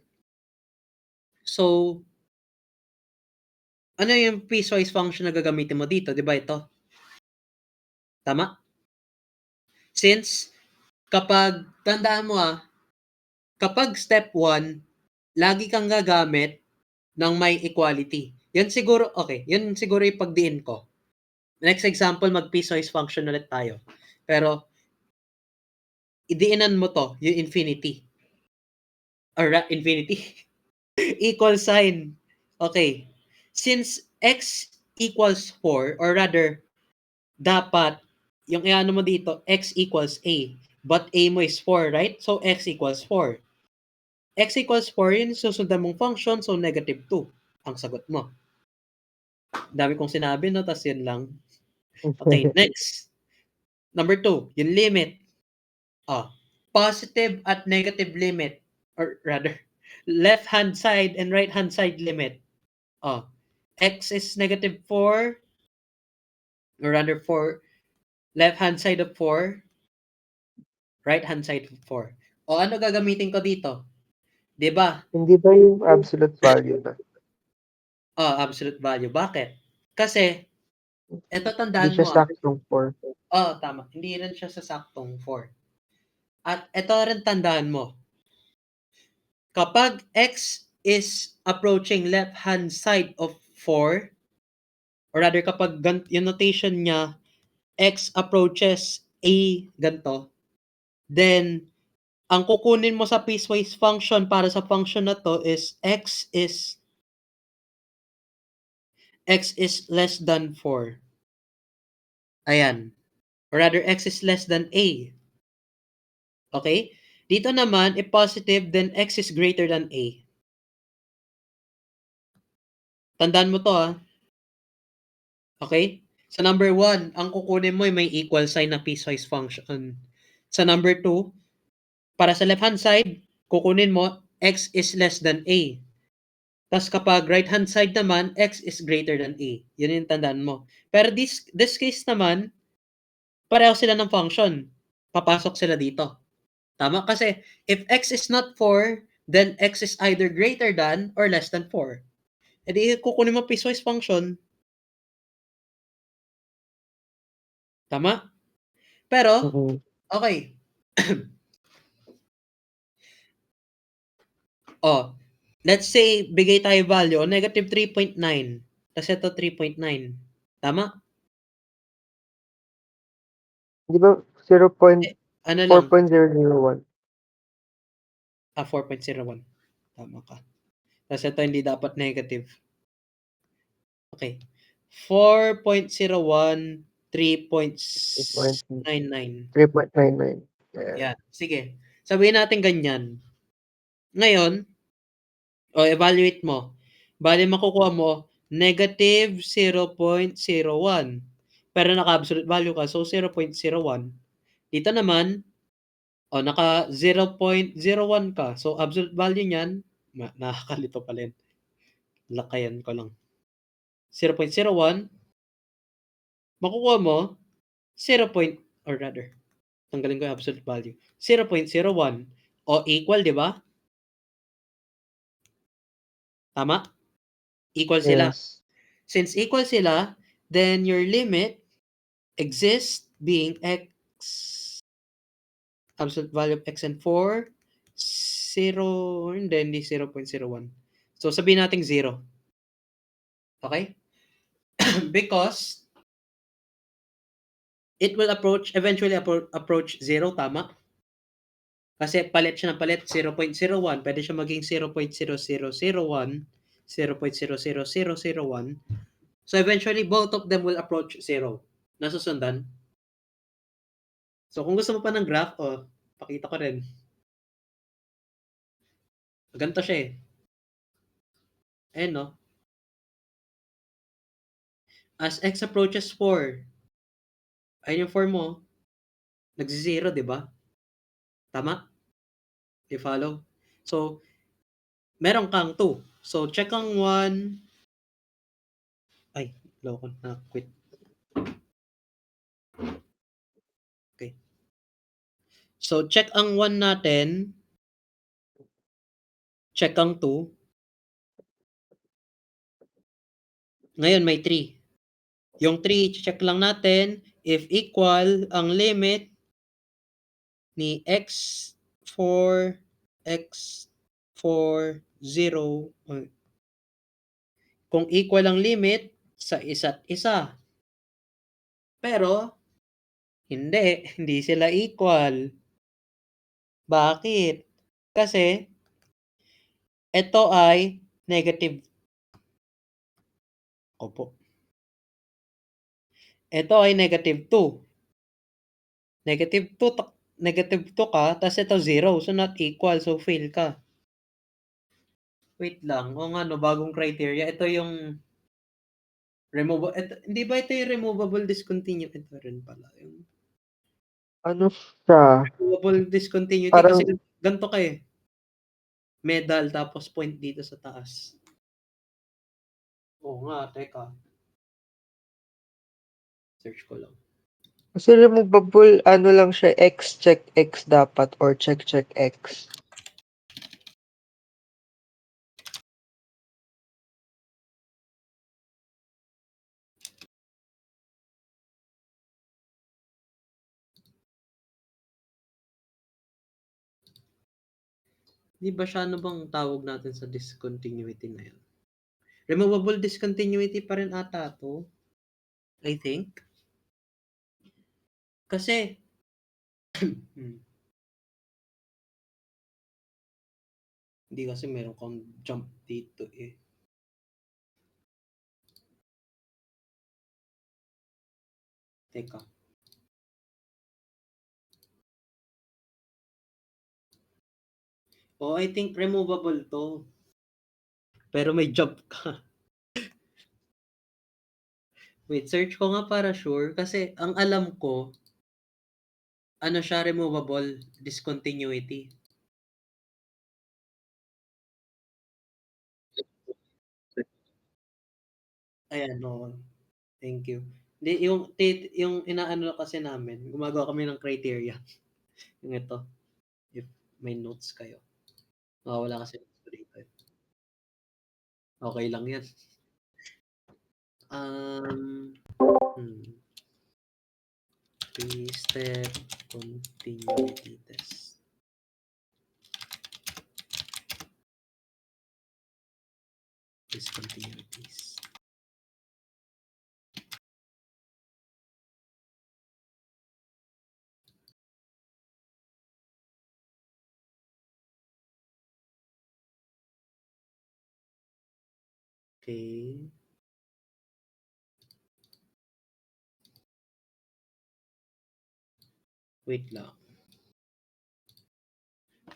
So, ano yung piecewise function na gagamitin mo dito? Di ba ito? Tama? Since, tandaan mo kapag step 1, lagi kang gagamit ng may equality. Yan siguro yung pagdiin ko. Next example, mag-piecewise function ulit tayo. Pero, idiinan mo to, yung infinity. Or infinity. Equal sign. Okay. Since x equals 4, or rather, dapat, yung iano mo dito, x equals a. But a mo is 4, right? So, x equals 4. X equals 4, yun susundan mong function, so negative 2 ang sagot mo. Dami kong sinabi, no? Tas yun lang. Okay, next. Number 2, yung limit. Positive at negative limit. Or rather, left-hand side and right-hand side limit. X is negative 4. Or rather, 4. Left-hand side of 4. Right-hand side of 4. Ano gagamitin ko dito? Diba? Hindi ba yung absolute value na? Absolute value. Bakit? Kasi, eto Hindi tandaan siya mo saktong 4. tama. Hindi rin siya sa saktong 4. At eto rin tandaan mo. Kapag x is approaching left-hand side of 4, or rather kapag yung notation niya, x approaches a ganto, then, ang kukunin mo sa piecewise function para sa function na to is x is less than 4. Ayan. Or rather, x is less than a. Okay? Dito naman, if positive, then x is greater than a. Tandaan mo to Okay? Sa number 1, ang kukunin mo ay may equal sign na piecewise function. Sa number 2, para sa left-hand side, kukunin mo x is less than a. Tapos kapag right-hand side naman, x is greater than a. Yun yung tandaan mo. Pero this case naman, pareho sila ng function. Papasok sila dito. Tama? Kasi if x is not 4, then x is either greater than or less than 4. E di kukunin mo piecewise function. Tama? Pero, okay. Let's say, bigay tayo value, negative 3.9. Tapos ito, 3.9. Tama? Di ba 0.4.001? Ano lang? 4.01. Tama ka. Tapos ito, hindi dapat negative. Okay. 4.01, 3.99. 3.99. Ayan. Yan. Sige. Sabihin natin ganyan. Ngayon, evaluate mo. Bale, makukuha mo negative 0.01. Pero naka-absolute value ka, so 0.01. Dito naman, naka 0.01 ka. So, absolute value niyan, nakakalito pa rin. Lakayan ko lang. 0.01, makukuha mo 0. Or rather, tanggalin ko yung absolute value. 0.01 o equal, di ba? Tama? Equal sila. Yes. Since equal sila, then your limit exists being x, absolute value of x and 4, 0, hindi 0.01. So, sabihin natin 0. Okay? Because it will eventually approach 0, tama? Kasi palit siya ng palit, 0.01. Pwede siya maging 0.0001, 0.00001. So, eventually, both of them will approach 0. Nasusundan? So, kung gusto mo pa ng graph, pakita ko rin. Ganito siya eh. Ayan, no? As x approaches 4, ayun yung 4 mo, nagsi-0, di ba? Tama? You follow? So, meron kang 2. So, check ang 1. Ay, loko na, quit. Okay. So, check ang 1 natin. Check ang 2. Ngayon, may 3. Yung 3, check lang natin if equal ang limit ni x4, x4, 0. Kung equal ang limit sa isa't isa. Pero, hindi sila equal. Bakit? Kasi, ito ay negative. Opo. Ito ay negative 2. Negative 2 ka, tapos ito 0. So, not equal. So, fail ka. Wait lang. O nga, no, bagong criteria. Ito yung removable. Hindi ba ito yung removable discontinuity? Ito rin pala. Yung Ano siya? removable discontinuity Parang, kasi ganito ka eh. Medal tapos point dito sa taas. Oo nga, teka. Search ko lang. kasi removable, ano lang siya, x check x dapat or check check x. Di ba siya ano bang tawag natin sa discontinuity na yun? Removable discontinuity pa rin ata to. I think. Kasi, hindi kasi meron kang jump dito eh. Teka. I think removable to. Pero may jump ka. Wait, search ko nga para sure. Kasi ang alam ko, ano siya removable discontinuity. Ayan, no. Thank you. Di, yung inaano kasi namin, gumagawa kami ng criteria. Yung ito. If may notes kayo. Wala kasi notes ko dito. Okay lang yan. Three-step continuity test. Discontinuities. Okay. Wait lang.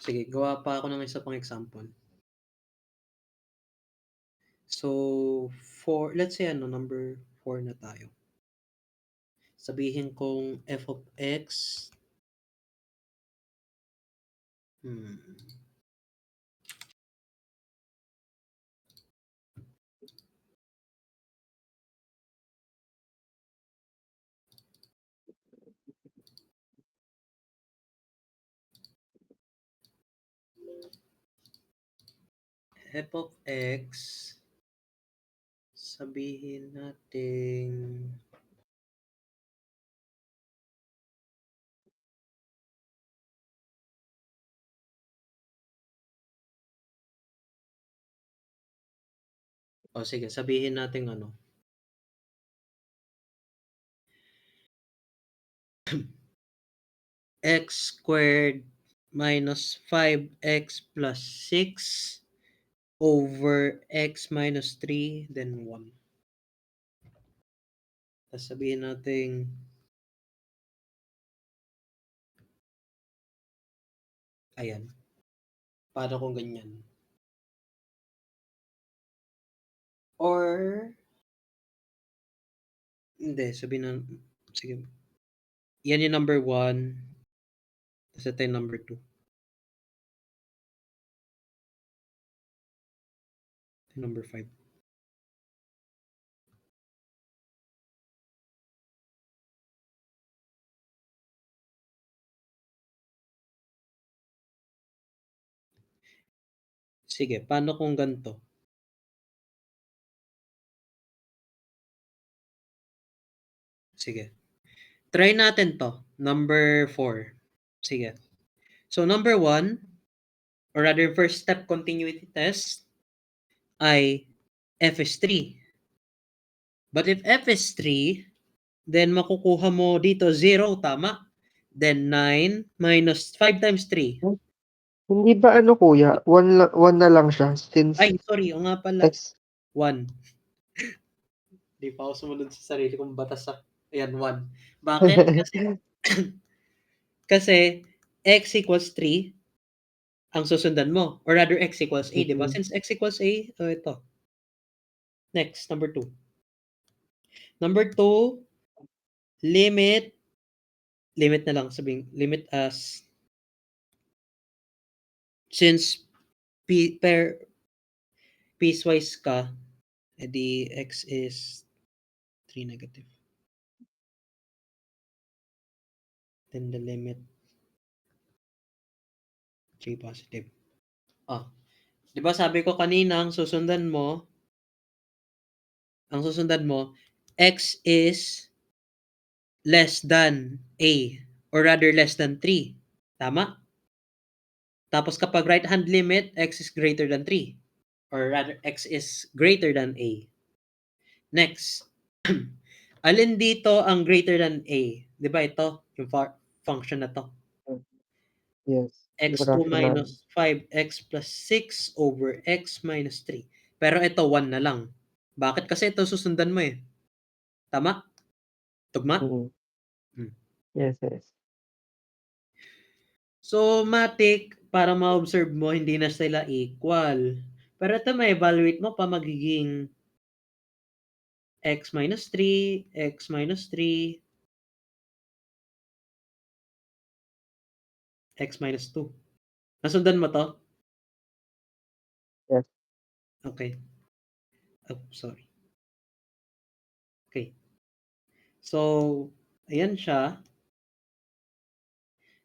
Sige, gawa pa ako ng isa pang example. So, let's say number 4 na tayo. Sabihin kong f of x f of x, sabihin natin sige, sabihin natin x squared minus 5x plus 6 over x minus 3, then 1. Tapos sabihin natin ayan. Paano kung ganyan? Or hindi, sabihin na, sige. Yan yung number 1. Tapos ito yung number 2. Number 5. Sige, paano kung ganito? Sige. Try natin to. Number 4. Sige. So, number 1, or rather first step continuity test, ay f is 3. But if f is 3, then makukuha mo dito 0, tama? Then 9 minus 5 times 3. Hindi ba kuya, 1 na lang siya since Ay, sorry. O nga pala. x 1. Hindi pa ako sumunod sa sarili kong batas. Ayan, 1. Bakit? Kasi x equals 3 ang susundan mo. Or rather, x equals a, di ba? Since x equals a, ito. Next, number 2. Number 2, limit na lang, sabihin, limit as, since piecewise ka, edi x is 3 negative. Then the limit j positive. Di ba sabi ko kanina, ang susundan mo, x is less than a, or rather less than 3. Tama? Tapos kapag right hand limit, x is greater than 3. Or rather, x is greater than a. Next. Alin dito ang greater than a? Di ba ito? Yung function na to. Yes. x2 minus 5x plus 6 over x minus 3. Pero ito, 1 na lang. Bakit? Kasi ito susundan mo eh. Tama? Tugma? Yes. So, matik, para ma-observe mo, hindi na sila equal. Pero ito, ma-evaluate mo pa magiging x minus 3, x minus 3, x minus 2. Nasundan mo to? Yes. Okay. Oh, sorry. Okay. So, ayan siya.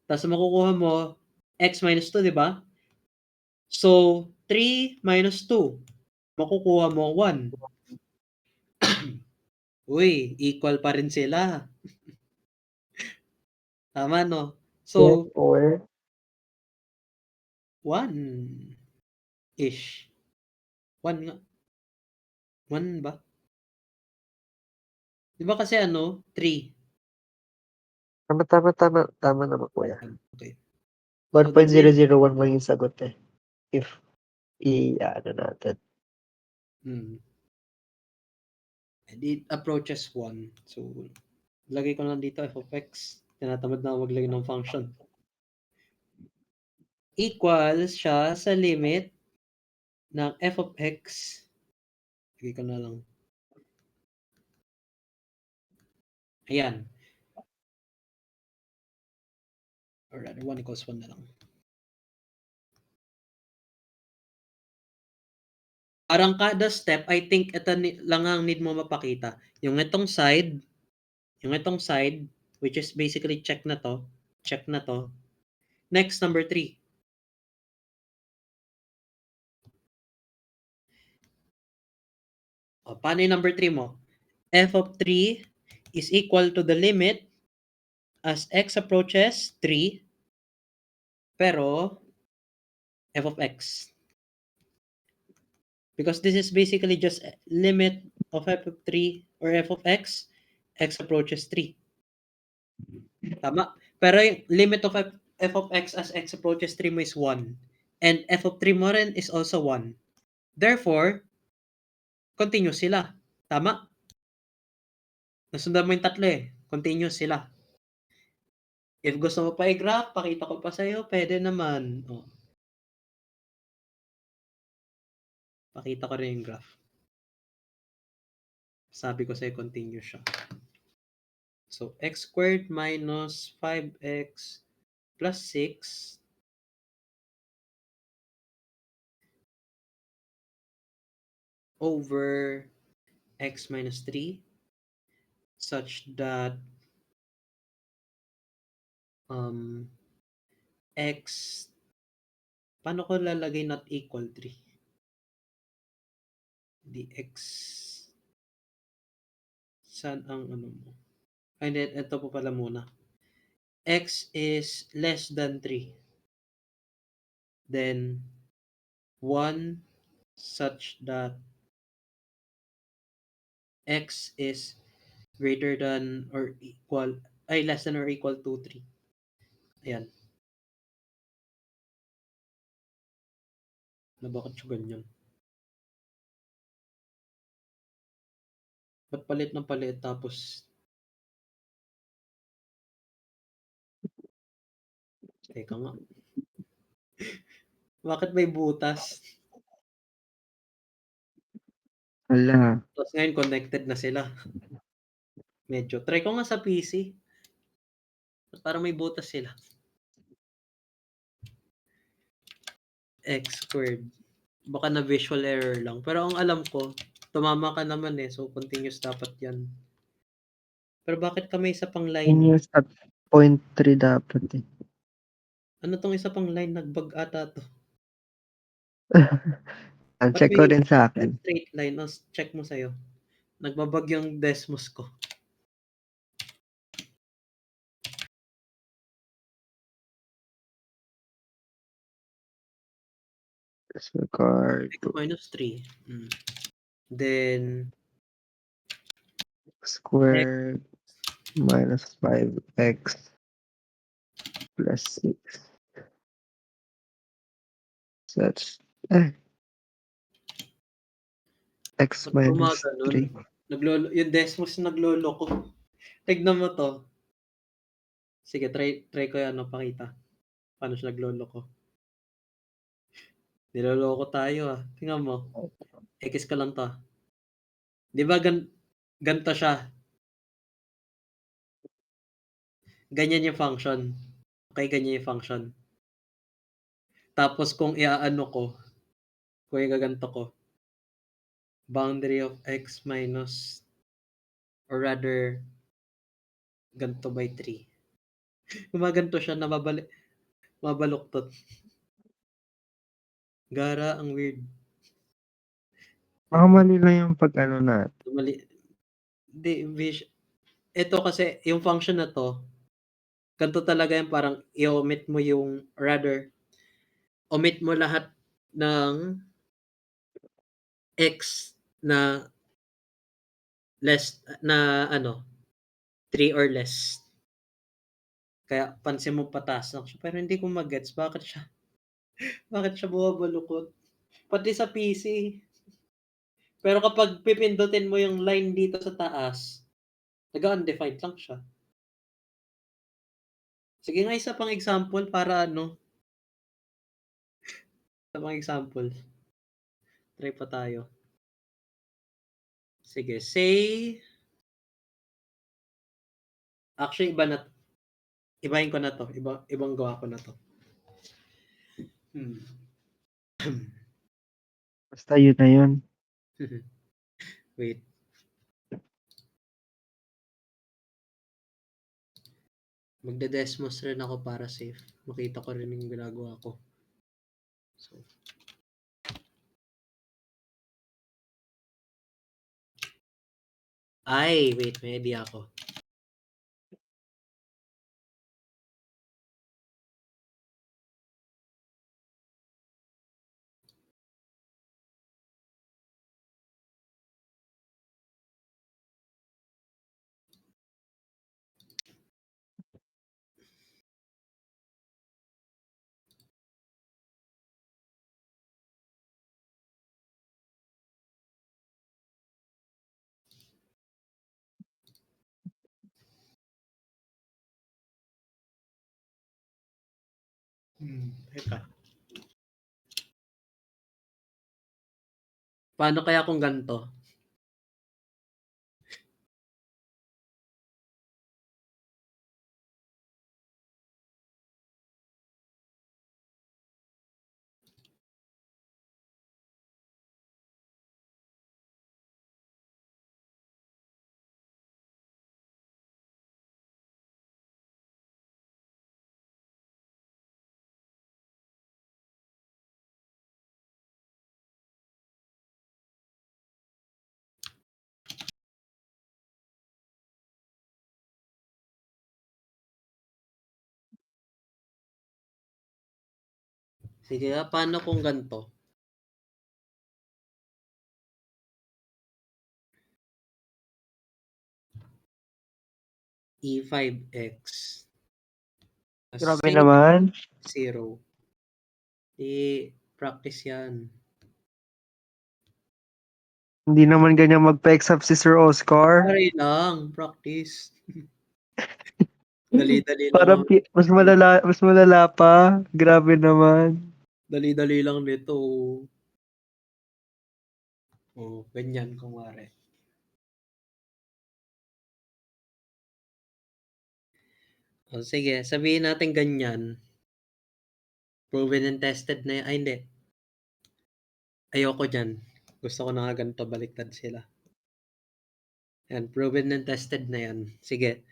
Tapos makukuha mo x minus 2, di ba? So, 3 minus 2. Makukuha mo 1. Uy, equal pa rin sila. Tama, no? So, Yes, or 1-ish. 1 nga. 1 ba? Di ba kasi 3? tama naman kuya. Okay. 1.001 lang yung sagot eh. If natin. And it approaches 1. So, lagay ko lang dito f of x. Tinatamad na ako maglagay ng function. Equals siya sa limit ng f of x. Lagay ko na lang. Ayan. Or rather, 1 equals 1 na lang. Parang kada step, I think ito lang ang need mo mapakita. Yung itong side, which is basically check na to. Next, number 3. O, paano yung number 3 mo? F of 3 is equal to the limit as x approaches 3, pero f of x. Because this is basically just limit of f of 3 or f of x approaches 3. Tama? Pero yung limit of f of x as x approaches 3 mo is 1. And f of 3 mo rin is also 1. Therefore, continuous sila. Tama? Nasundan mo yung tatlo eh. Continuous sila. If gusto mo pa i-graph, pakita ko pa sa'yo, pwede naman. O. Pakita ko rin yung graph. Sabi ko sa'yo, continuous siya. So, x squared minus 5x plus 6 over x minus 3 such that x, paano ko lalagay not equal 3? Dx, saan ang ano mo? Ay, ito po pala muna. X is less than 3. Then, 1 such that x is greater than or equal, ay less than or equal to 3. Ayan. Na bakit siya ganyan? Ba't palit ng palit tapos teka nga. Bakit may butas? Hala. Tapos ngayon connected na sila. Medyo. Try ko nga sa PC. Parang may butas sila. X squared. Baka na visual error lang. Pero ang alam ko, tumama ka naman eh. So, continuous dapat yan. Pero bakit ka may isa pang line? Continuous at 0.3 dapat eh. Ano tong isa pang line? Nag-bug ata to. Check ko rin sa akin. Straight line. Check mo sa'yo. Nagbabag yung Desmos ko. Let's record X minus 3. Then, squared minus 5x plus 6. Such x minus 3. Yung Desmos nagloloko. Tignan mo to. Sige, try ko yan, pakita. Paano siya nagloloko. Niloloko tayo ah. Tingnan mo. X ka lang to. Di ba ganito siya? Ganyan yung function. Okay, ganyan yung function. Tapos kung iaano ko, kung igaganto ko, boundary of x minus, or rather, ganto by 3. Gumaganto siya na mabaluktot. Gara, ang weird. Baka mali lang yung pag-ano natin. Mali. Ito kasi, yung function na to, ganito talaga yung parang i-omit mo yung, rather, omit mo lahat ng x na less, na 3 or less. Kaya pansin mo pataas lang siya. Pero hindi ko mag-gets bakit siya bumabalukot. Pati sa PC. Pero kapag pipindutin mo yung line dito sa taas, nag-undefined lang siya. Sige nga, isa pang example para ano. Isa pang example. Try pa tayo. Sige, say... Actually, ibahin ko na to. Ibang gawa ko na to. Basta yun na yun. Wait. Magde-desmos rin ako para safe. Makita ko rin yung ginagawa ko. So, wait, may idea ako. Teka. Paano kaya kung ganito? Sige, paano kung ganito? E5x. Grabe naman. 0. Practice yan. Hindi naman ganyan magpa-exam si Sir Oscar. Pare lang, practice. Dali-dali lang. Parang mas malala pa. Grabe naman. Dali-dali lang nito. Oh, ganyan kumare. Oh, sige, sabihin natin ganyan. Proven and tested na yan. Ay, hindi. Ayoko dyan. Gusto ko na nga ganito, baliktad sila. Yan, proven and tested na yan. Sige.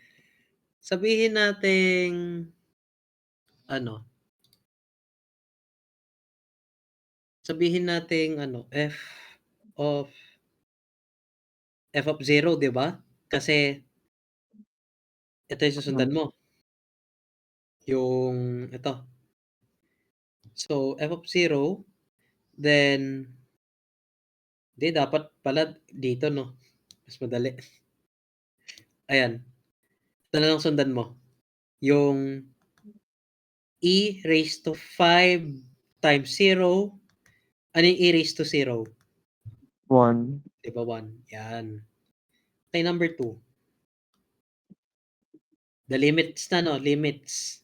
Sabihin natin ano? Sabihin natin f of 0, 'di ba? Kasi ito yung susundan mo. Yung ito. So, f of 0, then di dapat pala dito, no? Mas madali. Ayan. Ito na lang sundan mo. Yung e raised to 5 times 0. Ano yung e raised to 0? 1. Di ba 1? Yan. Okay, number 2. The limits na, no? Limits.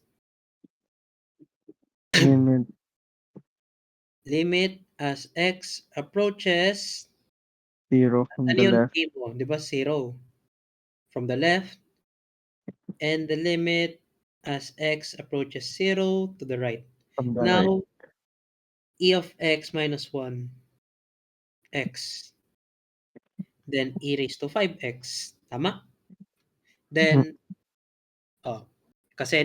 Limit as x approaches 0 from ano the yung left. t mo? Di ba 0? From the left. And the limit as x approaches 0 to the right. From the right. Now, e of x minus 1, x. Then, e raised to 5x. Tama? Then, kasi